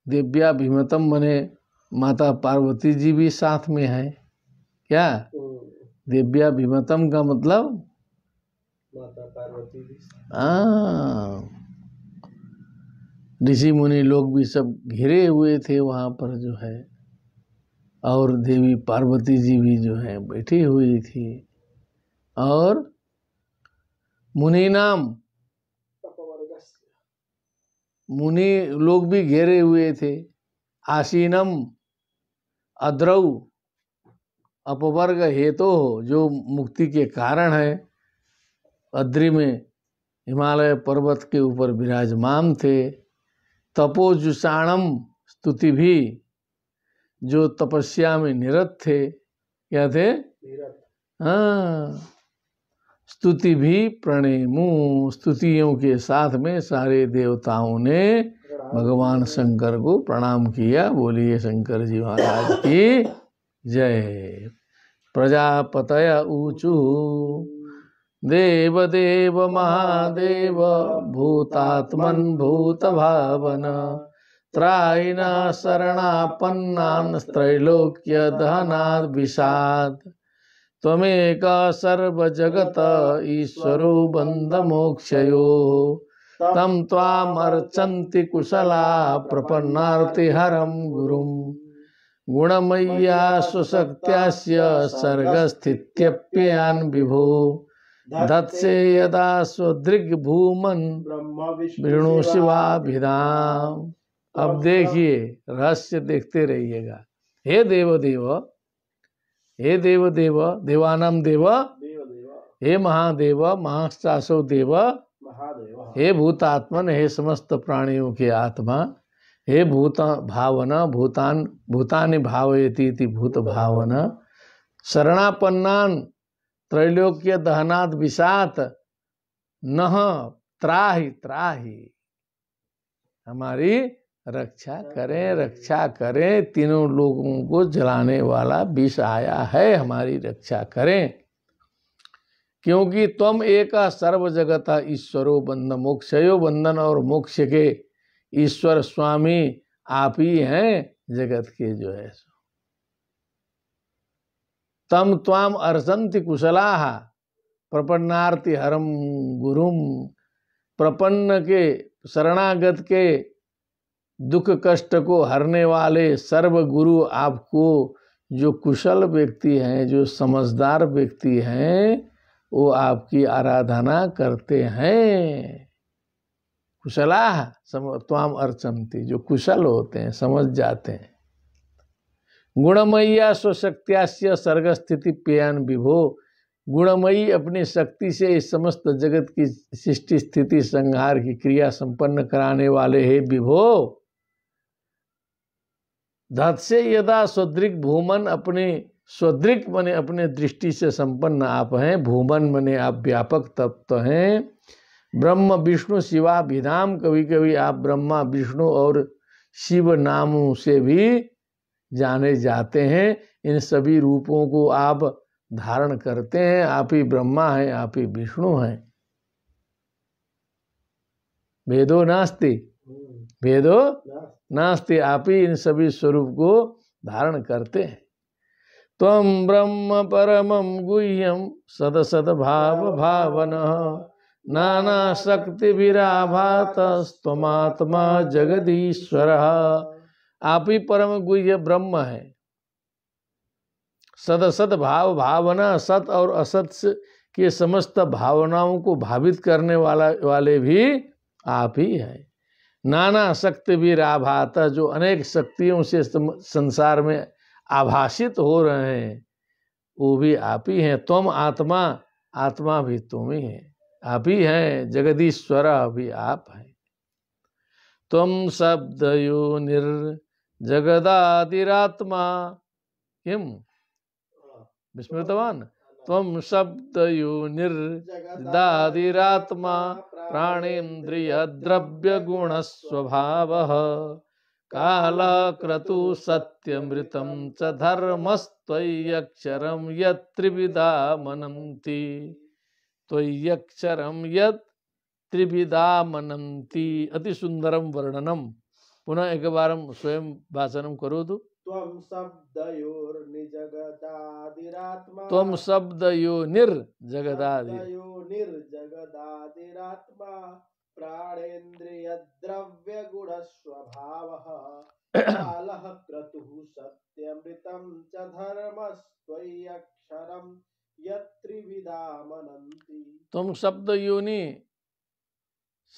दिव्याभिमतम मने माता पार्वती जी भी साथ में है। क्या दिव्याभिमतम का मतलब? माता पार्वती भी। ऋषि मुनि लोग भी सब घिरे हुए थे वहाँ पर जो है, और देवी पार्वती जी भी जो है बैठी हुई थी, और मुनि नाम मुनि लोग भी घेरे हुए थे। आसीनम अद्रौ अपवर्ग हेतु, जो मुक्ति के कारण है, अद्रि में हिमालय पर्वत के ऊपर विराजमान थे। तपोजुषाणम स्तुति भी, जो तपस्या में निरत थे। क्या थे? हाँ, स्तुति भी प्रणेमु, स्तुतियों के साथ में सारे देवताओं ने भगवान शंकर को प्रणाम किया। बोलिए शंकर जी महाराज की जय। प्रजापतय ऊचु देव देव महादेव भूतात्मन भूत भावन त्रायिना शरणापन्नान् त्रैलोक्य दहनाद् विषाद त्वमेक सर्व जगत ईश्वरो बंध मोक्षयो तम त्वामर्चन्ति कुशला प्रपन्नार्ति हरम गुरुम गुणमय्या स्वशक्त्यास्य सर्गस्थित्यप्ययान् विभो धत्से यदा स्वदृग्भूमन् वृणु शिवाभिधाम। अब देखिए, रहस्य देखते रहिएगा। हे देव देव, हे देव देव देवानाम देव, देव देव हे महादेव महाशासो देव, महादेव हे भूतात्मन हे समस्त प्राणियों के आत्मा, हे भूत भावना भूतान भूतानि भावयति इति भूत भावना, शरणापन्नान त्रैलोक्य दहनाद विषात नह त्राहि त्राहि, हमारी रक्षा करें, तीनों लोगों को जलाने वाला विष आया है, हमारी रक्षा करें, क्योंकि तुम एक सर्व जगत ईश्वरो बंधन मोक्षयो, बंधन और मोक्ष के ईश्वर स्वामी आप ही हैं जगत के जो है सो। तम त्वाम अर्चन्ति कुशलाः प्रपन्नार्ति हरम गुरुम, प्रपन्न के शरणागत के दुख कष्ट को हरने वाले सर्व गुरु आपको जो कुशल व्यक्ति हैं, जो समझदार व्यक्ति हैं, वो आपकी आराधना करते हैं। कुशलाः त्वाम अर्चन्ति, जो कुशल होते हैं, समझ जाते हैं। गुणमय्या स्वशक्त्यास्य सर्ग स्थिति पेयन विभो, गुणमयी अपनी शक्ति से इस समस्त जगत की सृष्टि स्थिति संहार की क्रिया संपन्न कराने वाले हे विभो। धत से यदा स्वदृक् भूमन, अपने स्वदृक् मने अपने दृष्टि से संपन्न आप हैं, भूमन मने आप व्यापक तत्व हैं। ब्रह्म विष्णु शिवाभिधाम, कभी कभी आप ब्रह्मा विष्णु और शिव नामों से भी जाने जाते हैं। इन सभी रूपों को आप धारण करते हैं, आप ही ब्रह्मा हैं, आप ही विष्णु हैं। भेदो नास्ति, भेदो नास्ति, आप ही इन सभी स्वरूप को धारण करते हैं। त्वं ब्रह्म परमं गुह्यं सद सद भाव भावनः, नाना शक्ति विराभातस्त्वमात्मा जगदीश्वरः। आप ही परम गुह्य ब्रह्म है। सद सद भाव भावना, सत और असत के समस्त भावनाओं को भावित करने वाले भी आप ही हैं। नाना शक्ति विराभात, जो अनेक शक्तियों से संसार में आभासित हो रहे हैं, वो भी आप ही हैं। तुम आत्मा, आत्मा भी तुम ही है, आप ही हैं। जगदीश्वर भी आप हैं। तुम शब्दयो निर्जगदादिरात्मा किम विस्मृतवान, त्वं शब्दयो निर्जगदादिरात्मा प्राणेन्द्रिय द्रव्य गुण स्वभावः, कालक्रतु सत्यमृतं च धर्मस्त्वय्यक्षरं यत्त्रिविधा मनन्ति, त्वय्यक्षरं यत् त्रिविधा मनन्ति। अति सुंदरम वर्णनम। पुनः एक बार स्वयं भाषणम करो तो। त्वं शब्दयोर् निजगदादिरात्मा, त्वं शब्दयो निर्जगदादिरात्मा प्राणेन्द्रिय द्रव्य गुण स्वभावः, कालः क्रतुः सत्यमृतं च धर्मस्त्वय्यक्षरं यत्त्रिविधा मनन्ति। तुम शब्द योनि,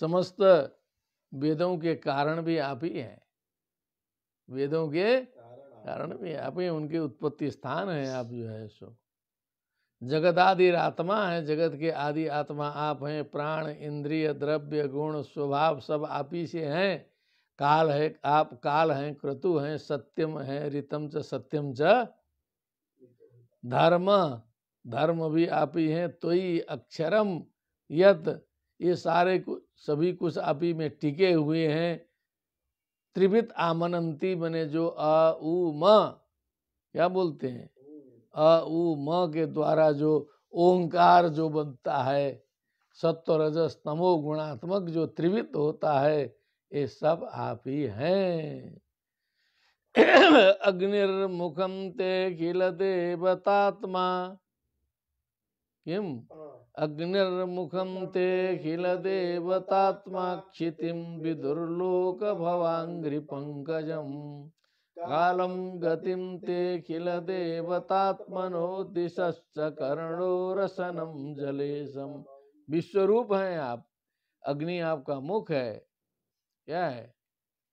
समस्त वेदों के कारण भी आप ही हैं। वेदों के कारण भी आप ही, उनके उत्पत्ति स्थान है आप जो है सो। जगदादि आत्मा है, जगत के आदि आत्मा आप हैं। प्राण इंद्रिय द्रव्य गुण स्वभाव सब आप ही से हैं। काल है, आप काल हैं, क्रतु हैं, सत्यम है, ऋतम च सत्यम च, धर्म, धर्म भी आप ही हैं। तोई अक्षरम यत, ये सारे सभी कुछ आप ही में टिके हुए हैं। त्रिविध आमनंती बने जो अ उ म, क्या बोलते हैं, अ उ म के द्वारा जो ओंकार जो बनता है, सत्व रजस तमो गुणात्मक जो त्रिविध होता है, ये सब आप ही हैं। अग्निर्मुखम ते किल देवतात्मा किम, अग्निर्मुखम ते किल देवतात्मा क्षितिम विदुर्लोक भवांग्रि पंकजम, कालम गतिम ते किल देवतात्मनो दिशश्च कर्णो रसनम जलेशम। विश्वरूप हैं आप। अग्नि आपका मुख है। क्या है?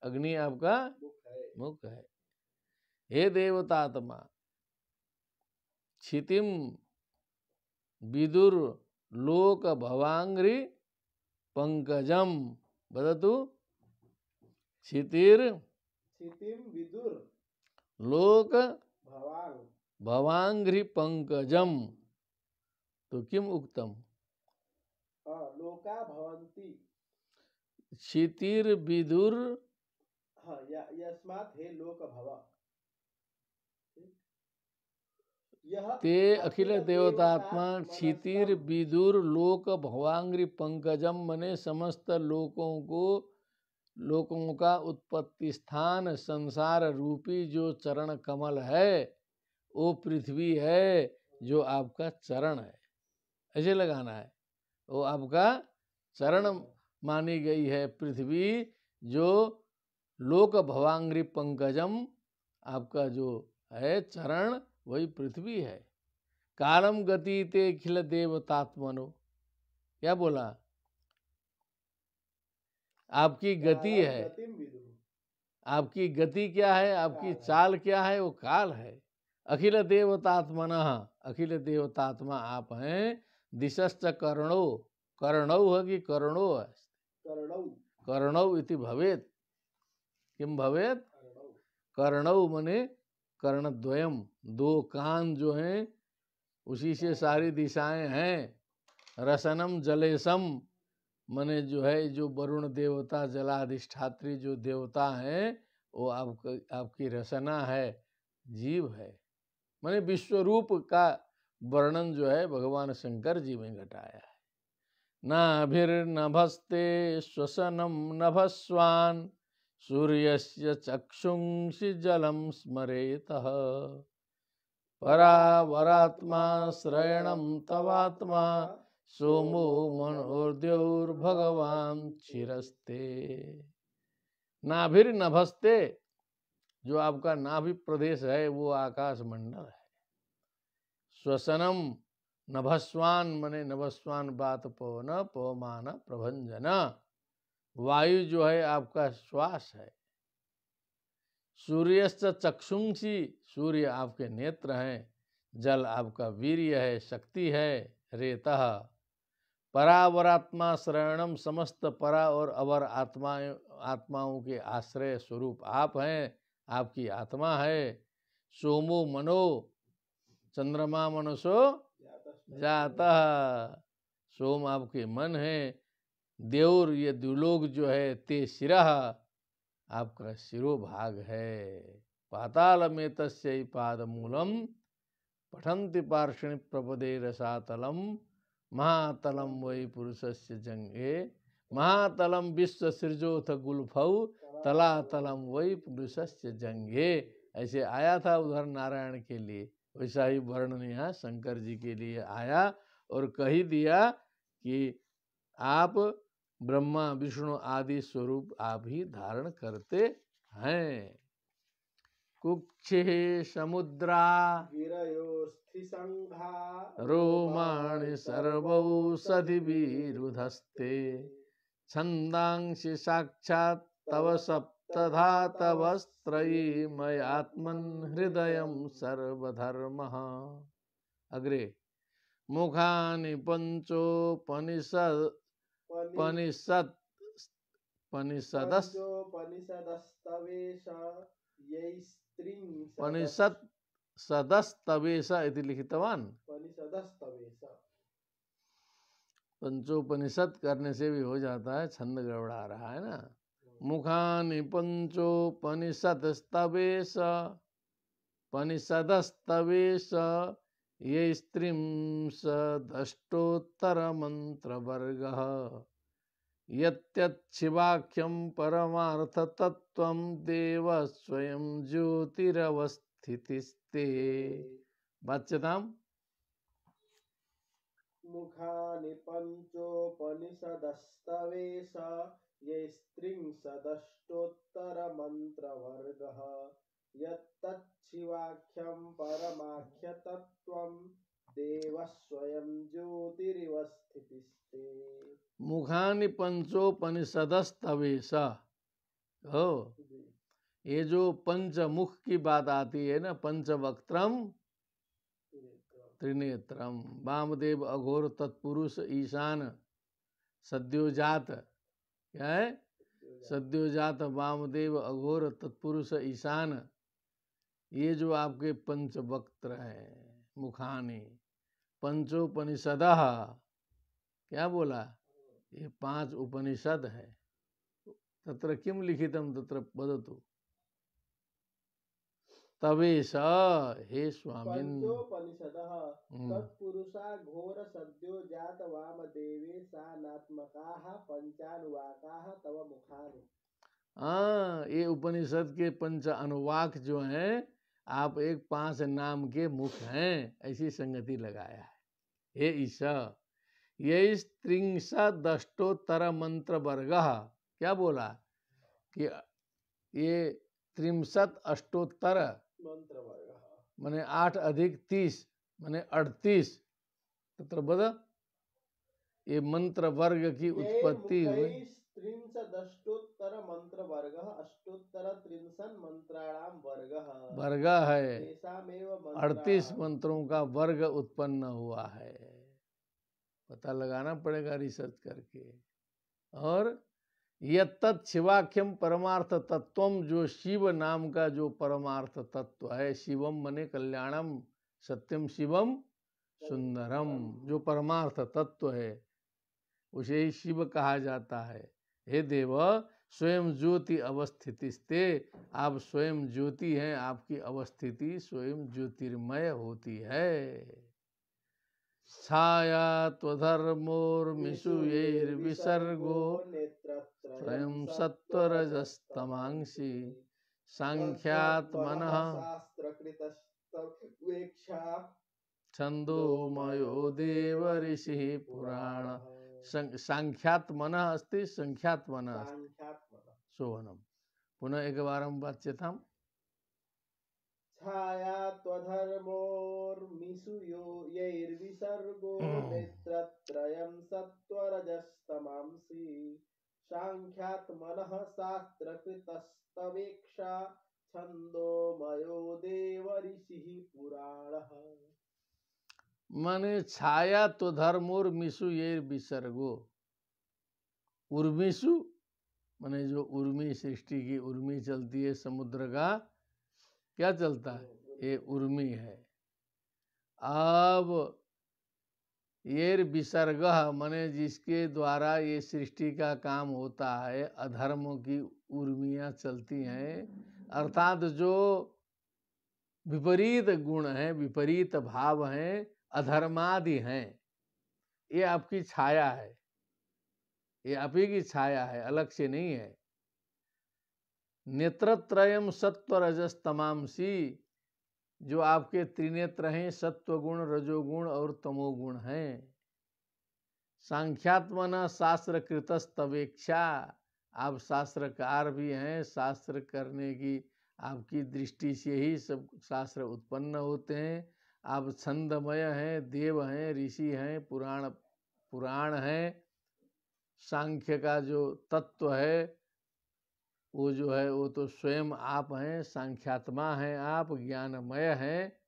अग्नि आपका मुख है। हे देवतात्मा, क्षितिम विदुर लोक भवांग्री पंकजम वदतु। क्षितिर क्षितिम विदुर लोक भवांग भवांग्री पंकजम तो किम उक्तम। लोका भवन्ति। क्षितिर विदुर यस्मात् हे लोक भव। यह ते अखिल देवतात्मा क्षितिर विदुर लोक भवांग्री पंकजम मने समस्त लोकों का उत्पत्ति स्थान संसार रूपी जो चरण कमल है वो पृथ्वी है जो आपका चरण है। ऐसे लगाना है, वो आपका चरण मानी गई है पृथ्वी जो लोक भवांग्री पंकजम आपका जो है चरण वही पृथ्वी है। कालम गति ते अखिल देवतात्मनो, क्या बोला, आपकी गति है, आपकी गति क्या है, आपकी चाल क्या है, वो काल है। अखिल देवतात्मनः, अखिल देवतात्मा आप हैं। दिशश्च कर्णो, कर्णौ है कि कर्णो है, कर्णौ इति भवेत। किम भवेत, कर्णौ मने कर्णद्वयम, दो कान जो हैं उसी से सारी दिशाएं हैं। रसनम जलेशम मने जो है जो वरुण देवता जलाधिष्ठात्री जो देवता हैं वो आपकी रसना है, जीव है। माने विश्वरूप का वर्णन जो है भगवान शंकर जी में घटाया है। नाभिर्नभस्ते श्वसनम नभस्वान् सूर्यस्य चक्षुंषि जलम स्मरेतः परावरात्मा श्रयणं तवात्मा सोमो मनोर्द्योर्भगवान क्षीरस्ते। नाभिर्नभस्ते, जो आपका नाभि प्रदेश है वो आकाश मंडल है। श्वसनम नभस्वान मने नभस्वान बात पवन पवमान प्रभंजन, वायु जो है आपका श्वास है। सूर्यश्च चक्षुंषि, सूर्य आपके नेत्र हैं। जल आपका वीर्य है, शक्ति है। रेतः परावरात्मा श्रयणम, समस्त परा और अवर आत्माओं के आश्रय स्वरूप आप हैं, आपकी आत्मा है। सोमो मनो, चंद्रमा मनसो जाता, सोम आपके मन है। देवर ये द्युलोक जो है, ते शिरः आपका शिरोभाग है। पाताल में तस्यै पादमूलम पठन्ति पार्षणि प्रपदे रसातलम महातलम वै पुरुषस्य जंगे महातलम विश्व सृजोथ गुल्फौ तलातलम वै पुरुषस्य जंगे। ऐसे आया था उधर नारायण के लिए, वैसा ही वर्णन यहाँ शंकर जी के लिए आया और कही दिया कि आप ब्रह्मा विष्णु आदि स्वरूप आप ही धारण करते हैं। कुक्षे समुद्रा रोमाणि सर्वौषधिभिरुधस्ते छन्दांसि साक्षात् तव सप्तधातवस्त्रयी मयात्मन् हृदयं सर्वधर्मः। अग्रे मुखानि पंचोपनिषदस्तवेश इति लिखितवान्। पंचोपनिषद करने से भी हो जाता है, छंद गड़बड़ा रहा है ना। मुखानि पंचोपनिषदस्तवेश पनिषदस्तवेश ये स्त्रिंशदष्टोत्तरमन्त्रवर्गः यत्तच्छिवाख्यं परमार्थतत्त्वं देव स्वयं ज्योतिरवस्थितिस्ते। वाच्यताम्। मुखानि पंचोपनिषदस्तवेश ये स्त्रिंशदष्टोत्तरमन्त्रवर्गः यत्तच्छिवाख्यं परमाख्यतत्त्वं देवः स्वयं ज्योतिरिवस्थितिस्ते। मुखानि पंचोपनिषदस्तवेश, हो ये जो पंचमुख की बात आती है ना, पंचवक्त्रम त्रिनेत्रम। वामदेव अघोर तत्पुरुष ईशान सद्योजात, क्या है? सद्योजात वामदेव अघोर तत्पुरुष ईशान। ये जो आपके पंचवक्त्र हैं, मुखानी पंचोपनिषदः, क्या बोला? ये 5 उपनिषद है। तत्र किम लिखितम तत्र वदतु। तवेश हे स्वामिन् पंचोपनिषदः तत्पुरुषा घोर सद्यो जात वामदेवे सानात्मकाः पंचानुवाकाः तव मुखानि। हाँ, ये उपनिषद के 5 अनुवाक जो हैं, आप एक 5 नाम के मुख हैं, ऐसी संगति लगाया है। हे ईशा, ये त्रिंशदष्टोत्तर मंत्र वर्ग, क्या बोला कि ये 63 अष्टोत्तर मंत्र वर्ग माने 8 अधिक 30 माने 38 तत्र बद, ये मंत्र वर्ग की उत्पत्ति हुई। त्रिंशदष्टोत्तर मंत्र वर्ग अष्टोत्तर त्रिंशन् मंत्राणाम वर्ग है, 38 मंत्रों का वर्ग उत्पन्न हुआ है। पता लगाना पड़ेगा रिसर्च करके। और यत्तत् शिवाख्यम परमार्थ तत्वम, जो शिव नाम का जो परमार्थ तत्व है, शिवम मने कल्याणम, सत्यम शिवम सुंदरम, जो परमार्थ तत्व है उसे ही शिव कहा जाता है। हे देव, स्वयं ज्योति अवस्थितिस्ते, आप स्वयं ज्योति हैं, आपकी अवस्थिति स्वयं ज्योतिर्मय होती है। छाया त्वधर्मोर्मिषुयैर्विसर्गो त्रयं सत्वरजस्तमांसि सांख्यात्मनः छंदोमयो देव ऋषिः पुराण। सांख्यात्मनः अस्ति, संख्यात्मनः शोभनम। पुनः एकवारं वाच्यताम्। छाया त्वधर्मोर्मिषुयैर्विसर्गो नेत्रत्रयं सत्वरजस्तमांसि सांख्यात्मनः शास्त्रकृतस्तवेक्षा छंदोमयो देव ऋषिः पुराणः। माने छाया तो धर्मोर्मिषु ये विसर्गो, उर्मिषु माने जो उर्मी, सृष्टि की उर्मी चलती है, समुद्र का क्या चलता है, ये उर्मी है। अब ये विसर्ग माने जिसके द्वारा ये सृष्टि का काम होता है, अधर्मों की उर्मियां चलती हैं, अर्थात जो विपरीत गुण हैं, विपरीत भाव हैं, अधर्मादि हैं, ये आपकी छाया है, ये आप ही की छाया है, अलग से नहीं है। नेत्रत्रयम सत्व रजस तमामसी, जो आपके त्रिनेत्र हैं, सत्व गुण, रजोगुण और तमोगुण हैं। सांख्यात्मना शास्त्र कृतस्तवेक्षा, आप शास्त्रकार भी हैं, शास्त्र करने की आपकी दृष्टि से ही सब शास्त्र उत्पन्न होते हैं। आप छंदमय हैं, देव हैं, ऋषि हैं, पुराण हैं। सांख्य का जो तत्व है वो जो है वो तो स्वयं आप हैं, सांख्यात्मा हैं, आप ज्ञानमय हैं,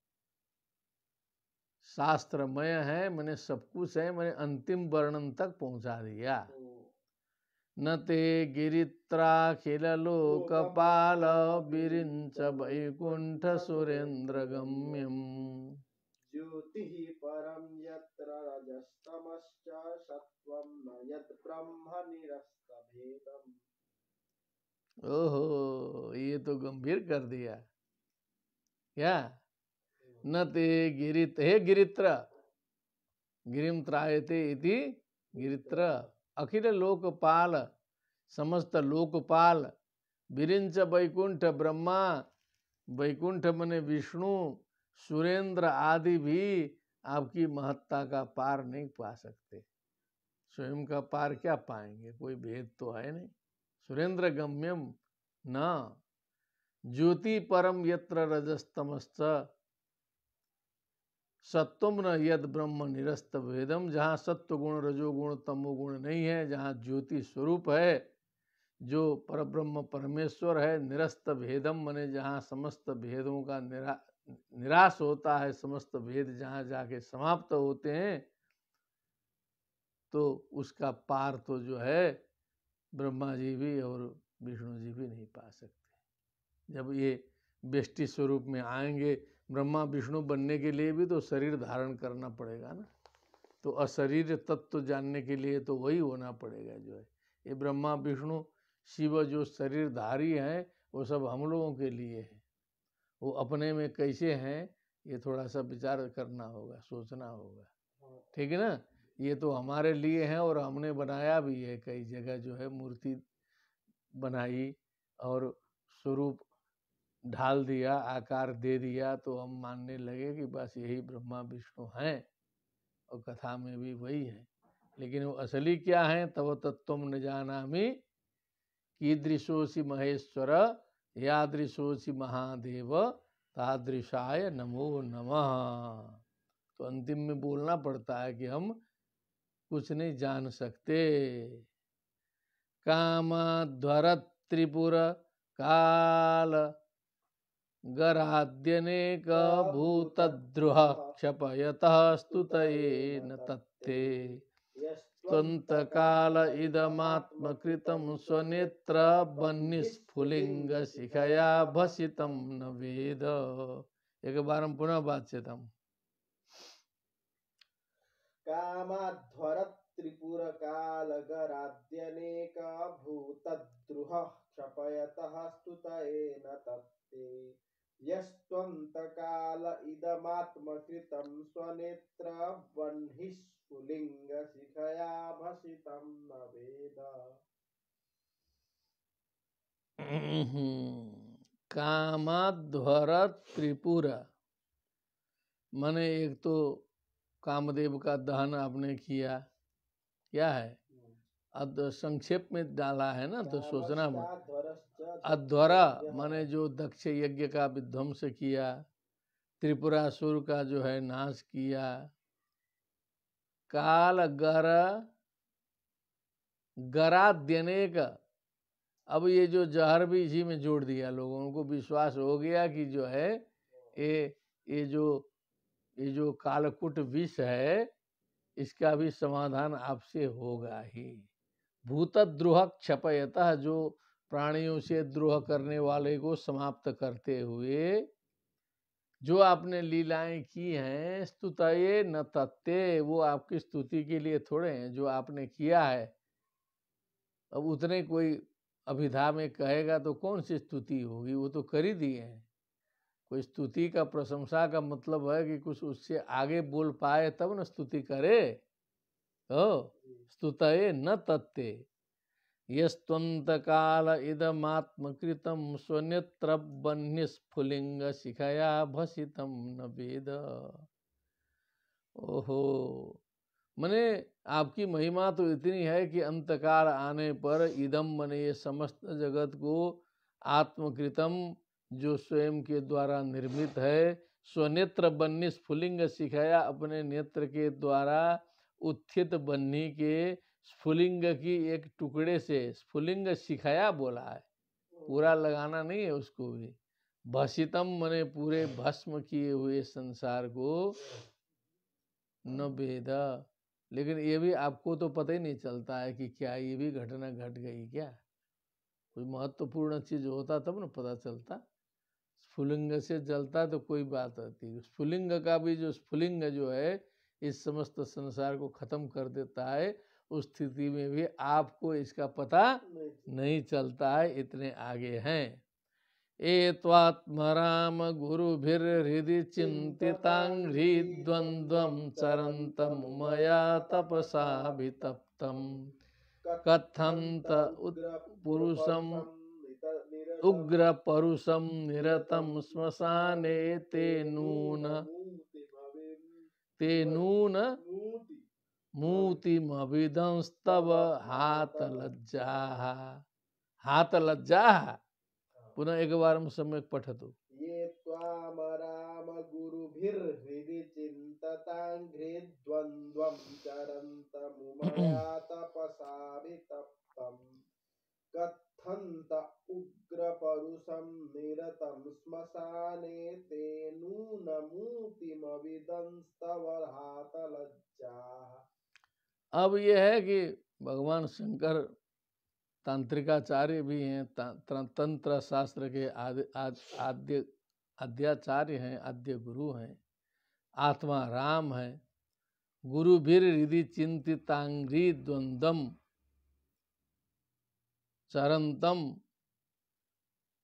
शास्त्रमय है, मैंने सब कुछ है, मैंने अंतिम वर्णन तक पहुंचा दिया। न ते गिरित्राखिल लोकपाल विरिंच वैकुंठ सुरेंद्र गम्यम ज्योति परम यत्र रजस्तमश्च सत्वं न यत् ब्रह्म निरस्तभेदम्। ओहो, ये तो गंभीर कर दिया क्या? न ते गिरित, हे गिरित्र, गिरिम त्रायते इति गिरित्र, अखिल लोकपाल, समस्त लोकपाल, विरिंच वैकुंठ ब्रह्मा, वैकुंठ मने विष्णु, सुरेंद्र आदि भी आपकी महत्ता का पार नहीं पा सकते। स्वयं का पार क्या पाएंगे, कोई भेद तो है नहीं। सुरेंद्र गम्यम न ज्योति परम यत्र रजस्तमश्च सत्वम न यद ब्रह्म निरस्त भेदम, जहाँ सत्व गुण, रजोगुण, तमोगुण नहीं है, जहाँ ज्योति स्वरूप है, जो परब्रह्म परमेश्वर है, निरस्त भेदम मने जहाँ समस्त भेदों का निराश होता है, समस्त भेद जहाँ जाके समाप्त होते हैं, तो उसका पार तो जो है ब्रह्मा जी भी और विष्णु जी भी नहीं पा सकते। जब ये व्यष्टि स्वरूप में आएंगे, ब्रह्मा विष्णु बनने के लिए भी तो शरीर धारण करना पड़ेगा ना, तो अशरीर तत्व जानने के लिए तो वही होना पड़ेगा जो है। ये ब्रह्मा विष्णु शिव जो शरीरधारी हैं, वो सब हम लोगों के लिए है। वो अपने में कैसे हैं, ये थोड़ा सा विचार करना होगा, सोचना होगा, ठीक है ना। ये तो हमारे लिए हैं और हमने बनाया भी है, कई जगह जो है मूर्ति बनाई और स्वरूप ढाल दिया, आकार दे दिया, तो हम मानने लगे कि बस यही ब्रह्मा विष्णु हैं, और कथा में भी वही है। लेकिन वो असली क्या है, तव तत्त्वम न जानामि कीदृशोसि महेश्वर यादृशोसि महादेव तादृशाय नमो नमः। तो अंतिम में बोलना पड़ता है कि हम कुछ नहीं जान सकते। कामध्वर त्रिपुर काल गराद्यनेक भूतद्रुह क्षपयतः स्तुतये न तत्ते त्वन्तकाल इदमात्मकृतं स्वनेत्र बह्निस्फुलिंग शिखया भसितं न वेद। एक बार हम पुनः वाच्यताम्। कामाध्वर त्रिपुर कालगराद्यनेक भूतद्रुह क्षपयतः स्तुतये न तत्ते यस्त्वन्तकाल इदमात्मकृतं स्वनेत्र बह्निस्फुलिंग शिखया भसितं न वेद। कामाध्वर त्रिपुर माने एक तो कामदेव का दहन आपने किया, क्या है, संक्षेप में डाला है ना, तो सोचना अध्वरा माने जो दक्ष यज्ञ का विध्वंस किया, त्रिपुरासुर का जो है नाश किया, काल गराद्यनेक, अब ये जो जहर भी इसी में जोड़ दिया, लोगों को विश्वास हो गया कि जो है ये जो कालकुट विष है, इसका भी समाधान आपसे होगा ही। भूतद्रोह क्षपयतः, जो प्राणियों से द्रोह करने वाले को समाप्त करते हुए जो आपने लीलाएं की हैं, स्तुतये न तत्ते, वो आपकी स्तुति के लिए थोड़े हैं, जो आपने किया है। अब उतने कोई अभिधा में कहेगा तो कौन सी स्तुति होगी, वो तो कर ही दिए हैं। कोई स्तुति का, प्रशंसा का मतलब है कि कुछ उससे आगे बोल पाए तब न स्तुति करे। स्तुतये न तत्ते यस्त्वन्तकाल इदमात्मकृतं स्वनेत्र बह्निस्फुलिंग शिखया भसितं न वेद। ओहो, मने आपकी महिमा तो इतनी है कि अंतकाल आने पर इदम मने ये समस्त जगत को आत्मकृतम, जो स्वयं के द्वारा निर्मित है, स्वनेत्र बन्नी स्फुलिंग शिखाया, अपने नेत्र के द्वारा उत्थित बन्नी के स्फुलिंग की एक टुकड़े से, स्फुलिंग शिखाया बोला है, पूरा लगाना नहीं है उसको भी। भसितम मने पूरे भस्म किए हुए संसार को न वेद, लेकिन ये भी आपको तो पता ही नहीं चलता है कि क्या ये भी घटना घट गई क्या। कोई महत्वपूर्ण चीज होता तब न पता चलता। स्फुलिंग से जलता तो कोई बात आती, स्फुलिंग का भी जो स्फुलिंग जो है इस समस्त संसार को खत्म कर देता है, उस स्थिति में भी आपको इसका पता नहीं चलता है, इतने आगे हैं। एत्वात्मराम गुरुभिर्हृदि चिन्तिताङ्घ्रि द्वन्द्वं चरन्तं मया तपसा वितप्तं कथन्त पुरुषम् उग्रपरुषं निरतं श्मशाने ते नून मूतिमभिदंस्तव हातलज्जाः। हातलज्जाः, पुनः एक बार सम्यक पठतु। ये त्वाम राम गुरुभिर्हृदि चिन्तताङ्घ्रि द्वन्द्वं चरन्तमुमया तपसा वितप्तं कथन्त उग्र परुषं निरतं श्मशाने ते नूनमूर्तिमविदंस्तवहातलज्जाः। अब यह है कि भगवान शंकर तांत्रिकाचार्य भी हैं, तंत्र शास्त्र के आद्य आद्याचार्य हैं, आद्य गुरु हैं, आत्मा राम है। गुरुभिर हृदि चिंतितांघ्रि द्वंद्वम चरंतम।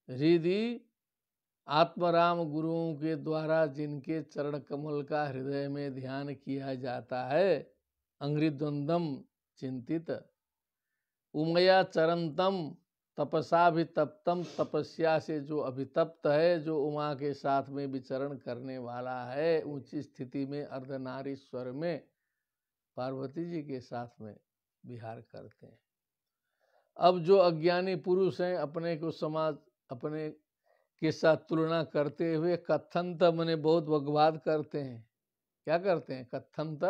हृदि आत्मराम गुरुओं के द्वारा जिनके चरण कमल का हृदय में ध्यान किया जाता है, अंघ्रि द्वंद्वम चिंतित, उमया चरंतम तपसाभितप्तम, तपस्या से जो अभितप्त है, जो उमा के साथ में विचरण करने वाला है, ऊंची स्थिति में अर्धनारीश्वर में पार्वती जी के साथ में विहार करते हैं। अब जो अज्ञानी पुरुष हैं, अपने को समाज अपने के साथ तुलना करते हुए कथंत मने बहुत बकवाद करते हैं। क्या करते हैं? कथंत,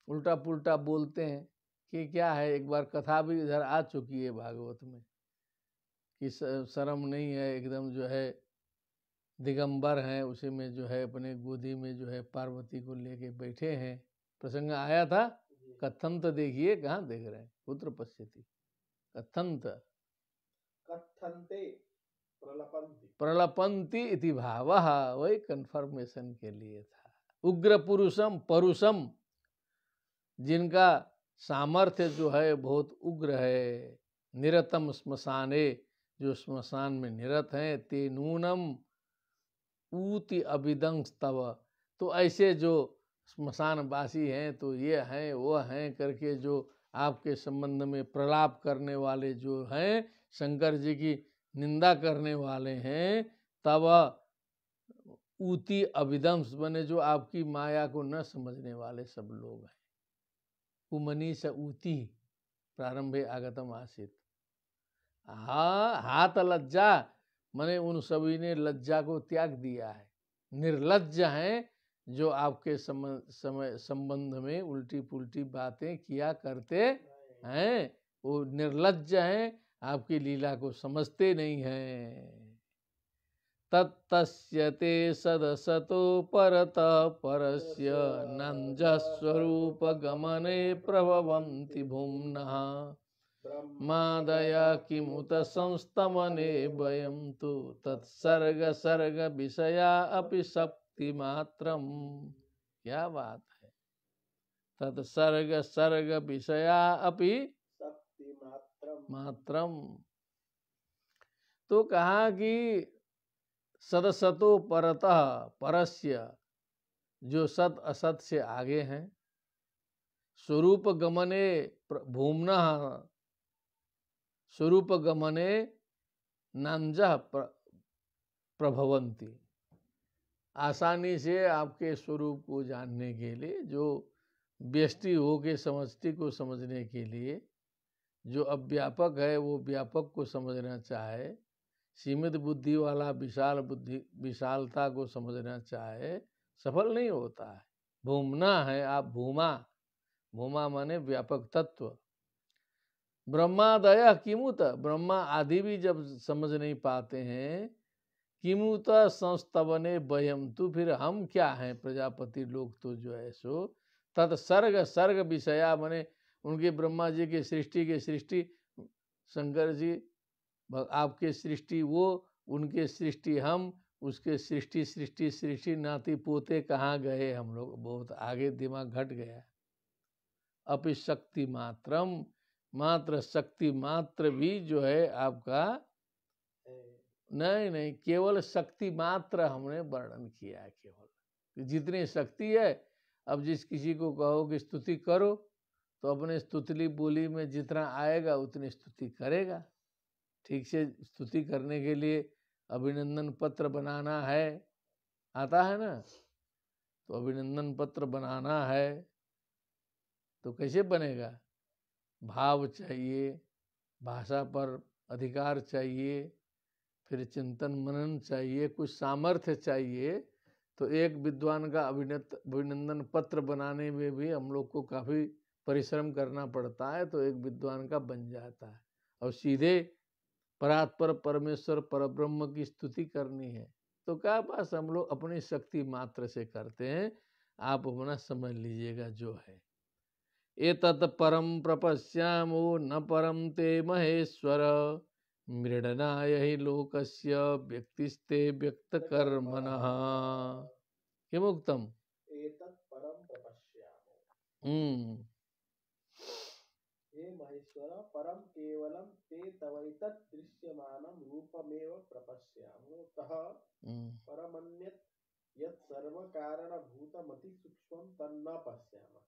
उल्टा पुल्टा बोलते हैं कि क्या है। एक बार कथा भी इधर आ चुकी है भागवत में कि शर्म नहीं है, एकदम जो है दिगंबर हैं, उसी में जो है अपने गोदी में जो है पार्वती को लेके बैठे हैं, प्रसंग आया था। कथंत देखिए, कहाँ देख रहे हैं? पुत्र पश्यति कथंत कथन्ते प्रलपन्ति। प्रलपन्ति इति भावः, वही कंफर्मेशन के लिए था। उग्र पुरुषम परुषम, जिनका सामर्थ्य जो है बहुत उग्र है। निरतम श्मशाने, जो श्मशान में निरत हैं। ते नूनम ऊति अभिदंस तव, तो ऐसे जो श्मशानवासी हैं तो ये हैं वो हैं करके जो आपके संबंध में प्रलाप करने वाले जो हैं, शंकर जी की निंदा करने वाले हैं, तब ऊति अभिदंस बने, जो आपकी माया को न समझने वाले सब लोग हैं। कुमनीष ऊति प्रारंभे आगतम आसित। हाथ लज्जा मने उन सभी ने लज्जा को त्याग दिया है। निर्लज्ज हैं जो आपके संबंध में उल्टी पुल्टी बातें किया करते हैं, वो निर्लज्ज हैं, आपकी लीला को समझते नहीं हैं। तत्तस्यते सदसतो परतः परस्य नंजस्वरूप गमने प्रभवन्ति भुम्नः। मादया किमुत संस्तमने वयं तु तत्सर्ग सर्ग विषया अपि शक्ति मात्रम। क्या बात है! तत्सर्ग सर्ग विषया अपि शक्ति मात्रम। तो कहा कि सदसतो परतः परस्य, जो सत असत से आगे हैं। स्वरूप गमने भूम्नः, स्वरूप गमने नांजः प्रभवन्ति, आसानी से आपके स्वरूप को जानने के लिए, जो व्यष्टि हो के समष्टि को समझने के लिए, जो अव्यापक है वो व्यापक को समझना चाहे, सीमित बुद्धि वाला विशाल बुद्धि विशालता को समझना चाहे, सफल नहीं होता है। भूमना है आप, भूमा, भूमा माने व्यापक तत्व। ब्रह्मादय किमुत, ब्रह्मा आदि भी जब समझ नहीं पाते हैं, किमुत संस्तवने वयम, तो फिर हम क्या हैं? प्रजापति लोग तो जो है सो तत्सर्ग सर्ग विषया माने उनके ब्रह्मा जी के सृष्टि शंकर जी आपके सृष्टि वो, उनके सृष्टि हम, उसके सृष्टि नाती पोते कहाँ गए हम लोग, बहुत आगे दिमाग घट गया। अपि शक्ति मात्रम, मात्र शक्ति मात्र भी जो है आपका नहीं, केवल शक्ति मात्र हमने वर्णन किया है। केवल जितनी शक्ति है, अब जिस किसी को कहो कि स्तुति करो, तो अपने स्तुतिली बोली में जितना आएगा उतनी स्तुति करेगा। ठीक से स्तुति करने के लिए अभिनंदन पत्र बनाना है, आता है ना, तो अभिनंदन पत्र बनाना है तो कैसे बनेगा? भाव चाहिए, भाषा पर अधिकार चाहिए, फिर चिंतन मनन चाहिए, कुछ सामर्थ्य चाहिए। तो एक विद्वान का अभिनंदन पत्र बनाने में भी हम लोग को काफ़ी परिश्रम करना पड़ता है, तो एक विद्वान का बन जाता है। और सीधे परात्पर परमेश्वर परब्रह्म की स्तुति करनी है तो क्या पास हम लोग अपनी शक्ति मात्र से करते हैं। आप अपना समझ लीजिएगा जो है। एतत् परम प्रपश्यामो न परम ते महेश्वर मृडनाय हि लोकस्य व्यक्तिस्ते व्यक्त कर्मणः किमुक्तम एतत् परम प्रपश्यामो। हे महेश्वर परम केवलम ते तवैतत् दृश्यमानं रूपमेव प्रपश्यामो तः परमन्यत् यत् सर्व कारणभूतमति सूक्ष्मं तन्न पश्यामः।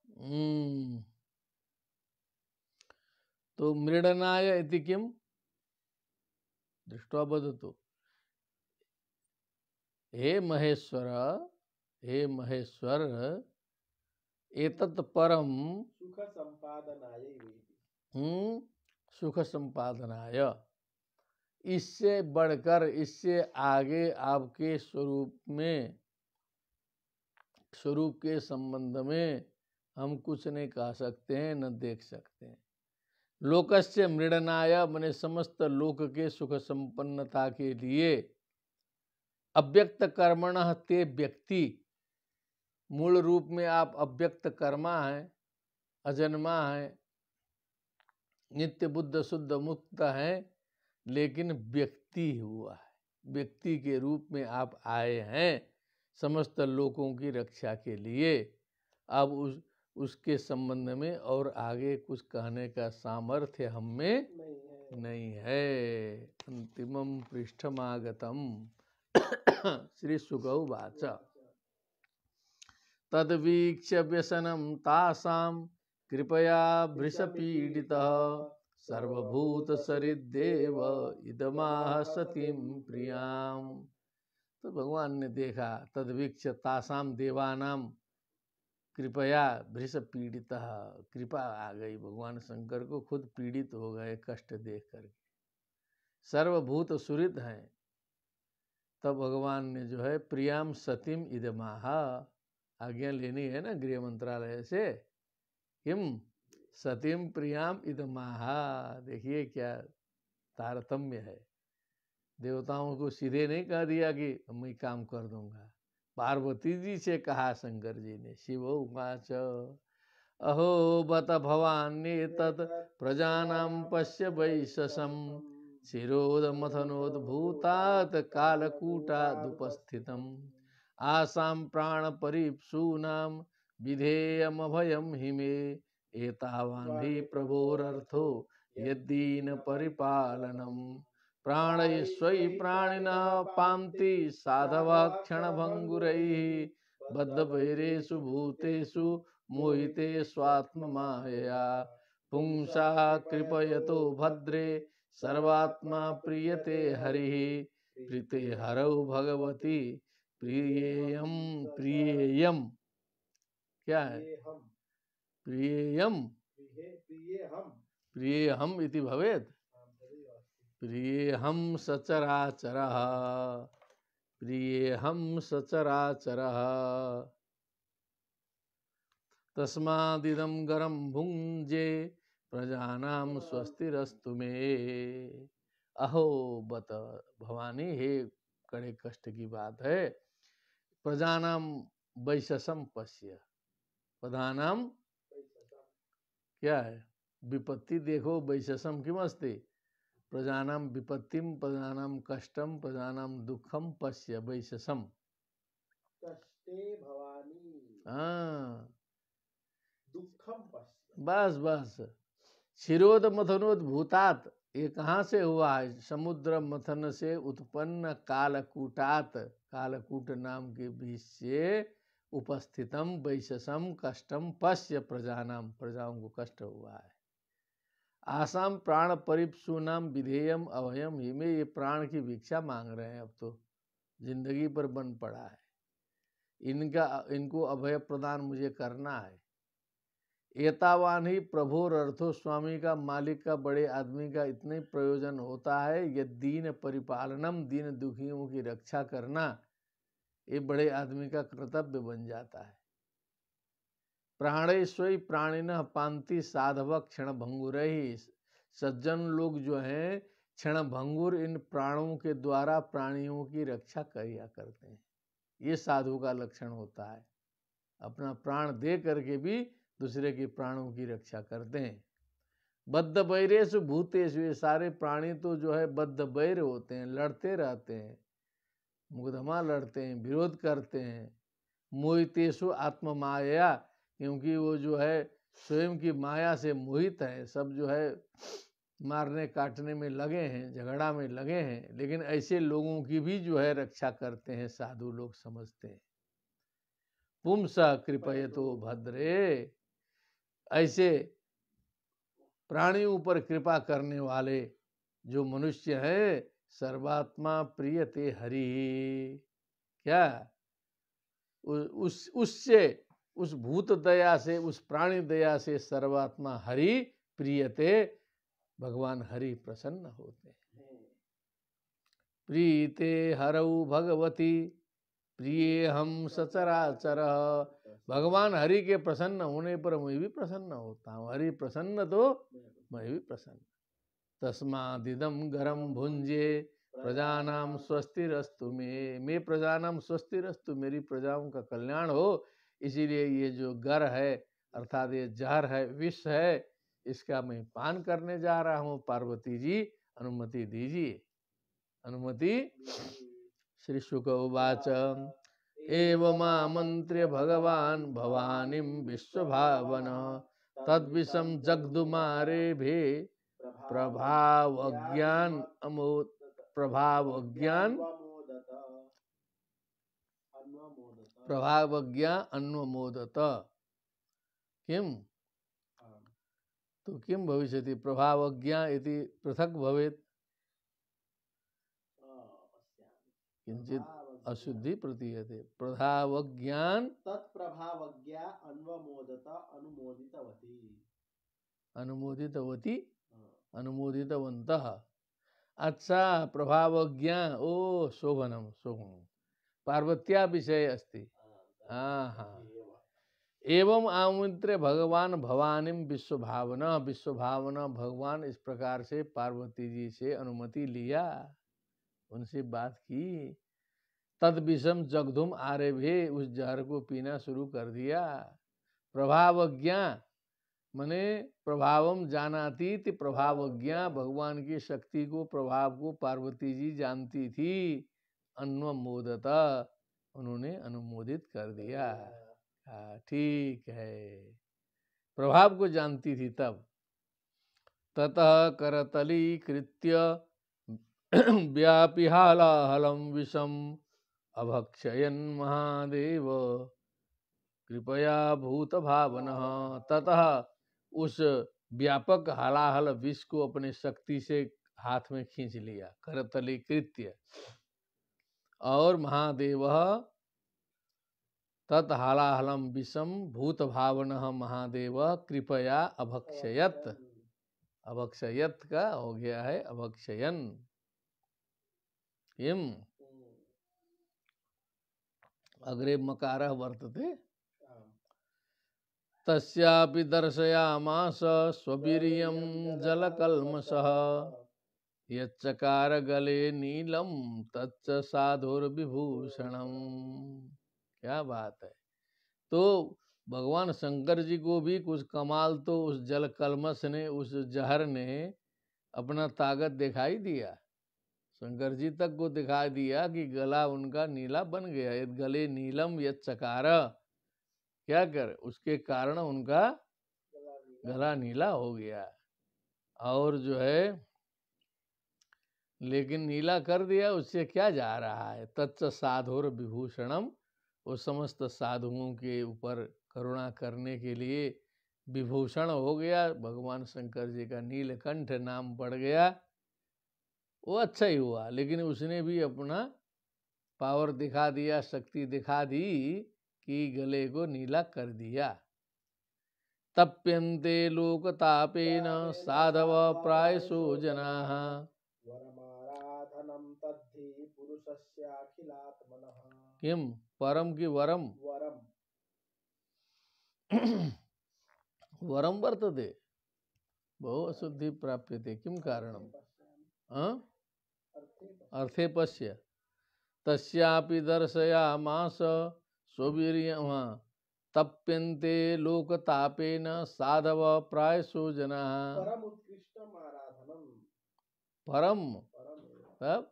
तो मृडनाय इति किम दृष्ट्वा वदतु। हे महेश्वर एतत् परम सुख संपादनाय सुख संपादनाय, इससे बढ़कर इससे आगे आपके स्वरूप के संबंध में हम कुछ नहीं कह सकते हैं न देख सकते हैं। लोकस्य मृडनाय मने समस्त लोक के सुख संपन्नता के लिए अव्यक्त कर्मणः ते व्यक्ति, मूल रूप में आप अव्यक्त कर्मा है, अजन्मा है, नित्य बुद्ध शुद्ध मुक्त है, लेकिन व्यक्ति हुआ है, व्यक्ति के रूप में आप आए हैं समस्त लोगों की रक्षा के लिए। अब उसके संबंध में और आगे कुछ कहने का सामर्थ्य हम में नहीं है। अंतिमम पृष्ठमागतम श्री सुगौवाच तद्वीक्ष्य व्यसनं तासां कृपया भृशपीडितः सर्वभूत सरिदेव इदमाह सतीं प्रियाम। तो भगवान ने देखा तद्वीक्ष्य तासाम देवानाम कृपया भृश पीड़ितः, कृपा आ गई, भगवान शंकर को खुद पीड़ित हो गए कष्ट देख करके। सर्वभूत सुहृद हैं। तब भगवान ने जो है प्रियाम सतीम इदमाहा, आज्ञा लेनी है ना गृह मंत्रालय से, किम सतीम प्रियाम इदमाहा। देखिए क्या तारतम्य है। देवताओं को सीधे नहीं कह दिया कि मैं काम कर दूंगा, पार्वती जी से कहा शंकर जी ने। शिव उवाच अहो बत भवान्ये तत् प्रजानां पश्य वैशसं शिरोदमथनोद्भूतात् कालकूटादुपस्थितम् आसां प्राणपरीप्सूनां विधेयमभयं हि मे एतावान् हि प्रभोरर्थो यद्दीन परिपालनम् प्राणैश्वै प्राणिनः पान्ति साधवः क्षणभङ्गुरैः बद्धवैरेषु भूतेषु मोहिते स्वात्ममायया पुंसा कृपयतो भद्रे सर्वात्मा प्रीयते हरिः प्रीते हरौ भगवती प्रियेयम क्या है प्रियेहम इति भवेत्। प्रियेहम सचराचरः प्रियेहम सचराचरः तस्मादिदं गरं भुञ्जे प्रजानां स्वस्तिरस्तु मे। अहो बत भवानी, हे कड़े कष्ट की बात है। प्रजानां वैशसम पश्य, प्रधानाम क्या है विपत्ति देखो, वैशसम किमस्ति प्रजानां विपत्तिम प्रजानां कष्टम प्रजानां दुखम पश्य वैशसम। कष्टे भवानी दुखम पश्य, बस शिरोद मथनोद भूतात, ये कहाँ से हुआ है? समुद्र मथन से उत्पन्न कालकूटात, कालकूट नाम के बीच से उपस्थितम वैशसम कष्टम पश्य प्रजानाम, प्रजाओं को कष्ट हुआ है। आसाम प्राण परिप्सूनाम विधेयम अभयम ही में, ये प्राण की भिक्षा मांग रहे हैं। अब तो जिंदगी पर बन पड़ा है, इनको अभय प्रदान मुझे करना है। एतावान ही प्रभुर अर्थो, स्वामी का, मालिक का, बड़े आदमी का इतने ही प्रयोजन होता है। ये दीन परिपालनम, दीन दुखियों की रक्षा करना, ये बड़े आदमी का कर्तव्य बन जाता है। प्राणेश्वरी प्राणिनः पांति साधव क्षण भंगुरहि, सज्जन लोग जो हैं क्षण भंगुर इन प्राणों के द्वारा प्राणियों की रक्षा किया करते हैं। ये साधु का लक्षण होता है, अपना प्राण दे करके भी दूसरे के प्राणों की रक्षा करते हैं। बद्ध बैरेषु भूतेषु, ये सारे प्राणी तो जो है बद्ध बैर होते हैं, लड़ते रहते हैं, मुकदमा लड़ते हैं, विरोध करते हैं। मोहितेषु आत्म माया, क्योंकि वो जो है स्वयं की माया से मोहित है, सब जो है मारने काटने में लगे हैं, झगड़ा में लगे हैं। लेकिन ऐसे लोगों की भी जो है रक्षा करते हैं साधु लोग, समझते हैं। पुंसा कृपयतो भद्रे, ऐसे प्राणियों पर कृपा करने वाले जो मनुष्य है, सर्वात्मा प्रियते हरि, क्या उससे, उस भूत दया से, उस प्राणी दया से सर्वात्मा हरि प्रियते, भगवान हरि प्रसन्न होते हैं। प्रीते हरौ भगवती प्रिय हम सचराचर, भगवान हरि के प्रसन्न होने पर मैं भी प्रसन्न होता हूँ। हरि प्रसन्न तो मैं भी प्रसन्न। तस्मादिदम गरम भुंजे प्रजानाम स्वस्तिरस्तु मे प्रजानाम स्वस्तिरस्तु, मेरी प्रजाओं का कल्याण हो, इसीलिए ये जो गर है अर्थात ये जहर है, विष है, इसका मैं पान करने जा रहा हूँ। पार्वती जी अनुमति दीजिए, अनुमति। श्री शुक उवाच एवमामन्त्र्य भगवान् भवानीं विश्वभावन तद्विषं जगदुमारेभे प्रभावज्ञान अन्वमोदत। किम तो किम भविष्यति, प्रभावज्ञा इति पृथक भवेत्, किंचित अशुद्धि प्रतीयते। प्रभावज्ञान तत्प्रभावज्ञा अन्वमोदत अनुमोदितवती, अनुमोदितवती, अनुमोदितवन्तः। अच्छा, प्रभावज्ञा, ओ शोभनम शोभनम, पार्वत्या विषय अस्ति। हाँ हाँ। एवं आमंत्र्य भगवान भवानी विश्वभावना, विश्वभावना भगवान इस प्रकार से पार्वती जी से अनुमति लिया, उनसे बात की। तद विषम जगधुम आरेभे, उस जहर को पीना शुरू कर दिया। प्रभावज्ञा मने प्रभावम जानाती थी, प्रभावज्ञा भगवान की शक्ति को, प्रभाव को पार्वती जी जानती थी। अनुमोदता, उन्होंने अनुमोदित कर दिया। ठीक है, प्रभाव को जानती थी तब। ततः करतली कृत्य व्यापिहालाहलम विषम अभक्षयन महादेव कृपया भूत भावनः। ततः उस व्यापक हलाहल विष को अपने शक्ति से हाथ में खींच लिया, करतली कृत्य। और महादेव तत् हलाहलम विषम भूत भावनः महादेव कृपया अभक्षयत, अभक्षयत का हो गया है अभक्षयन। किम अग्रे मकारः वर्तते। तस्यापि दर्शयामास स्ववीर्यं जलकल्मषः यच्चकार गले नीलम तच्च साधुर्विभूषणम। क्या बात है। तो भगवान शंकर जी को भी कुछ कमाल तो उस जल कलमश ने, उस जहर ने अपना ताकत दिखाई दिया। शंकर जी तक को दिखाई दिया कि गला उनका नीला बन गया। यद गले नीलम यद चकार, क्या कर, उसके कारण उनका गला नीला हो गया। और जो है लेकिन नीला कर दिया, उससे क्या जा रहा है। तच्च साधुर विभूषणम, वो समस्त साधुओं के ऊपर करुणा करने के लिए विभूषण हो गया। भगवान शंकर जी का नीलकंठ नाम पड़ गया। वो अच्छा ही हुआ, लेकिन उसने भी अपना पावर दिखा दिया, शक्ति दिखा दी कि गले को नीला कर दिया। तप्यन्ते लोकतापेन साधव प्रायसो जनाः वरमाराधनं तद्धि पुरुषस्याखिलात्मनः। किम परम की वरम, वरम वरम वर्तते। बहु अशुद्धि प्राप्यते किम कारणम अर्थे पश्य तस्यापि दर्शयामास स्ववीर्यं तप्यन्ते लोकतापेन साधव प्रायसो जनाः परम उत्कृष्टम आराधनम परम परम तब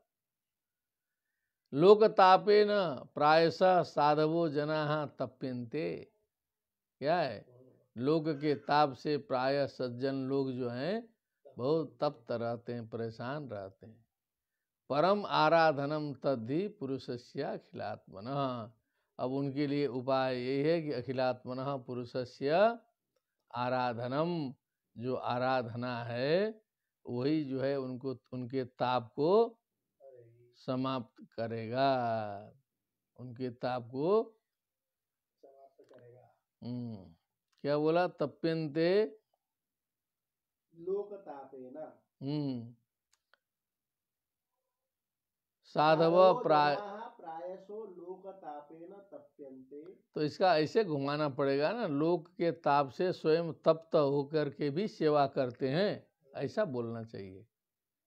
लोकतापेन प्रायशः साधवो जनाः तप्यन्ते क्या है लोक के ताप से प्राय सज्जन लोग जो हैं बहुत तप्त रहते हैं परेशान रहते हैं। परम आराधनम तद्धि पुरुषस्य अखिलात्मनः अब उनके लिए उपाय यही है कि अखिलात्मनः पुरुषस्य आराधनम जो आराधना है वही जो है उनको उनके ताप को समाप्त करेगा उनके ताप को समाप्त करेगा। क्या बोला तप्यन्ते लोकतापेन साधव प्राय प्रायसो लोकतापेन तप्यन्ते तो इसका ऐसे घुमाना पड़ेगा ना लोक के ताप से स्वयं तप्त होकर के भी सेवा करते हैं ऐसा बोलना चाहिए।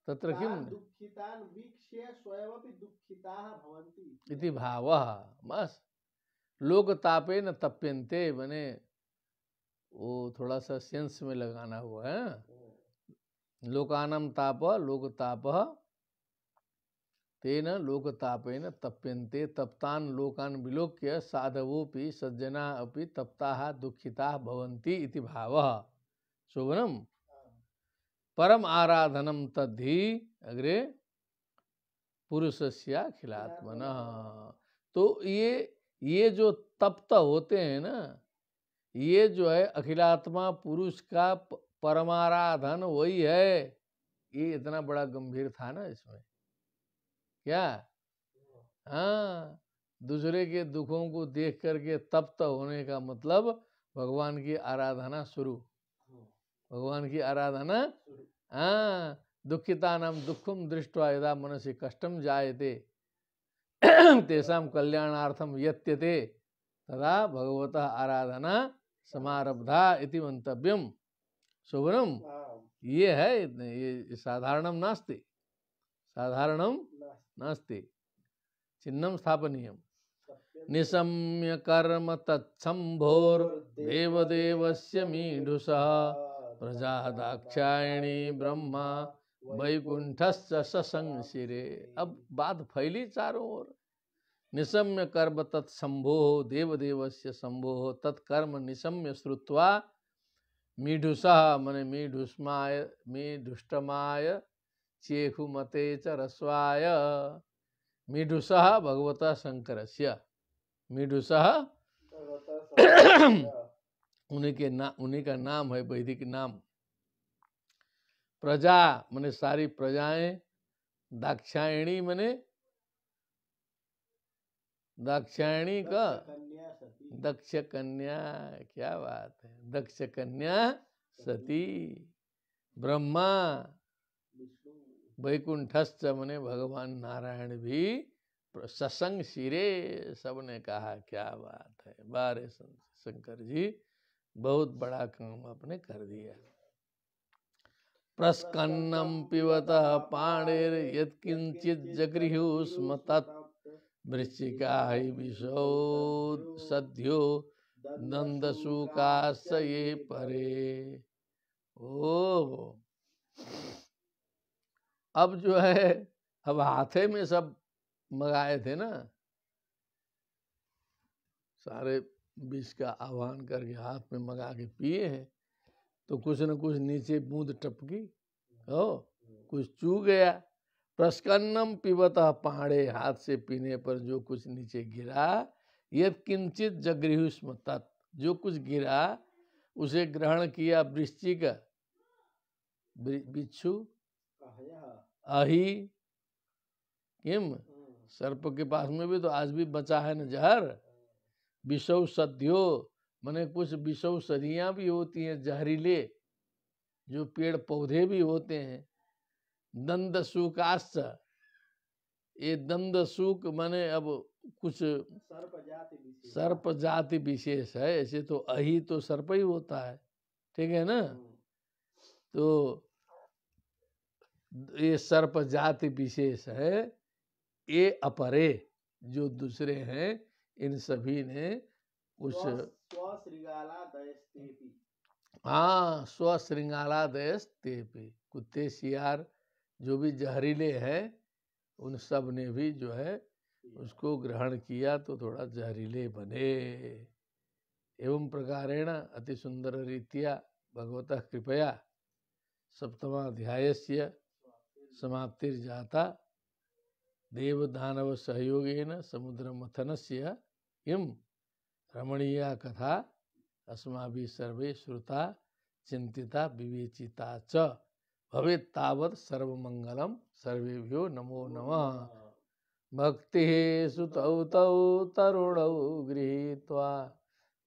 तत्र किम दुःखितान् वीक्ष्य स्वयमपि दुःखिताः भवन्ति इति भावः बस लोक तापे न तप्यन्ते बने वो थोड़ा सा सेंस में लगाना हुआ है लोकानम ताप लोक ताप तेन लोकतापेन तप्यन्ते तप्तान लोकान विलोक्य साधवोपि सज्जना अपि तप्ताः दुःखिताः भवन्ति इति भावः शोभनम परम आराधनम तद्धि अग्रे पुरुषस्य अखिलात्मनः। तो ये जो तप्त होते हैं ना ये जो है अखिलात्मा पुरुष का परमाराधन वही है। ये इतना बड़ा गंभीर था ना इसमें क्या हाँ दूसरे के दुखों को देख करके तप्त होने का मतलब भगवान की आराधना शुरू भगवान की आराधना हाँ दुखितानां दुःखं दृष्ट्वा यदा मनसि कष्टं जायते तेषां कल्याणार्थं यत्यते तदा भगवतः आराधना समारब्धा इति मंतव्यम शोभनम। ये है ये साधारणम नास्ति साधारणम नास्ति चिन्हम स्थापनीयम निशम्य कर्म तत्संभोर देवदेवस्य मीढुषः प्रजा दाक्षायणी ब्रह्मा वैकुंठस्य सशंसिरे। अब बात फैली चारों ओर निशम्य कर्म तत्संभो देवदेवस्य संभो तत्कर्म निशम्य श्रुत्वा मीढुषः मने मीढुष्टमाय चेहुमते च रस्वाय मीढुषः भगवतः शंकरस्य मीढुषः उन्हीं का नाम है वैदिक नाम। प्रजा मने सारी प्रजाएं दाक्षायणी मने दाक्षायणी का दक्ष कन्या क्या बात है दक्ष कन्या सती ब्रह्मा वैकुंठस्थ मने भगवान नारायण भी सत्संग सिरे सबने कहा क्या बात है बारे शंकर जी बहुत बड़ा काम आपने कर दिया। प्रस्कन्नम पिबतः पाणिर यत्किंचित् जगृहु स्म तत् वृश्चिका हि विशौ सद्यो नंदसूकाश्च ये परे। ओ अब जो है अब हाथे में सब मंगाए थे ना सारे विष का आह्वान करके हाथ में मंगा के पिए हैं तो कुछ न कुछ नीचे बूंद टपकी हो कुछ चू गया। प्रस्कन्नम पिबतः पहाड़े हाथ से पीने पर जो कुछ नीचे गिरा यद किंचित जगृहु स्म तत् जो कुछ गिरा उसे ग्रहण किया वृश्चिक बिच्छू अहि किम सर्प के पास में भी तो आज भी बचा है न जहर। विषौ सद्यो माने कुछ विषौ सदियां भी होती हैं जहरीले जो पेड़ पौधे भी होते हैं। दंद सूकाश्च ये दंद सूक माने अब कुछ सर्प जाति विशेष है ऐसे तो अहि तो सर्प ही होता है ठीक है ना। तो ये सर्प जाति विशेष है, ये अपरे जो दूसरे हैं, इन सभी ने उस स्वशृंगालादयस्तेपि। हाँ, स्वशृंगालादयस्ते पे, कुत्ते सियार जो भी जहरीले हैं उन सब ने भी जो है उसको ग्रहण किया तो थोड़ा जहरीले बने। एवं प्रकारेण अति सुंदर रीत्या भगवतः कृपया सप्तमाध्यायस्य समाप्तिर्जाता देवदानव सहयोगेन समुद्रमथनस्य किं रमणीया कथा अस्माभिः सर्वे श्रुता चिंतिता विवेचिता च भवेत् तावत् सर्वमंगलम सर्वेभ्यो नमो नमः। भक्ति सुतौ तौ तरुणौ गृहीत्वा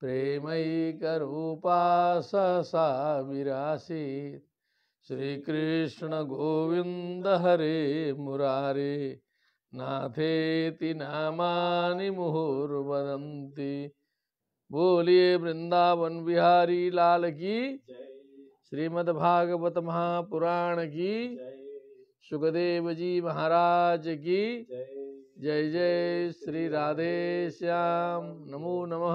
प्रेमैकरूपा सहसा विरासीत्। श्रीकृष्ण गोविंद हरे मुरारे नाथेति नामानि मुहुर्वदन्ति। बोलिए वृंदावन बिहारी लाल की, श्रीमद्भागवत महापुराण की, सुखदेव जी महाराज की जय। जय श्री राधे श्याम। नमो नमः।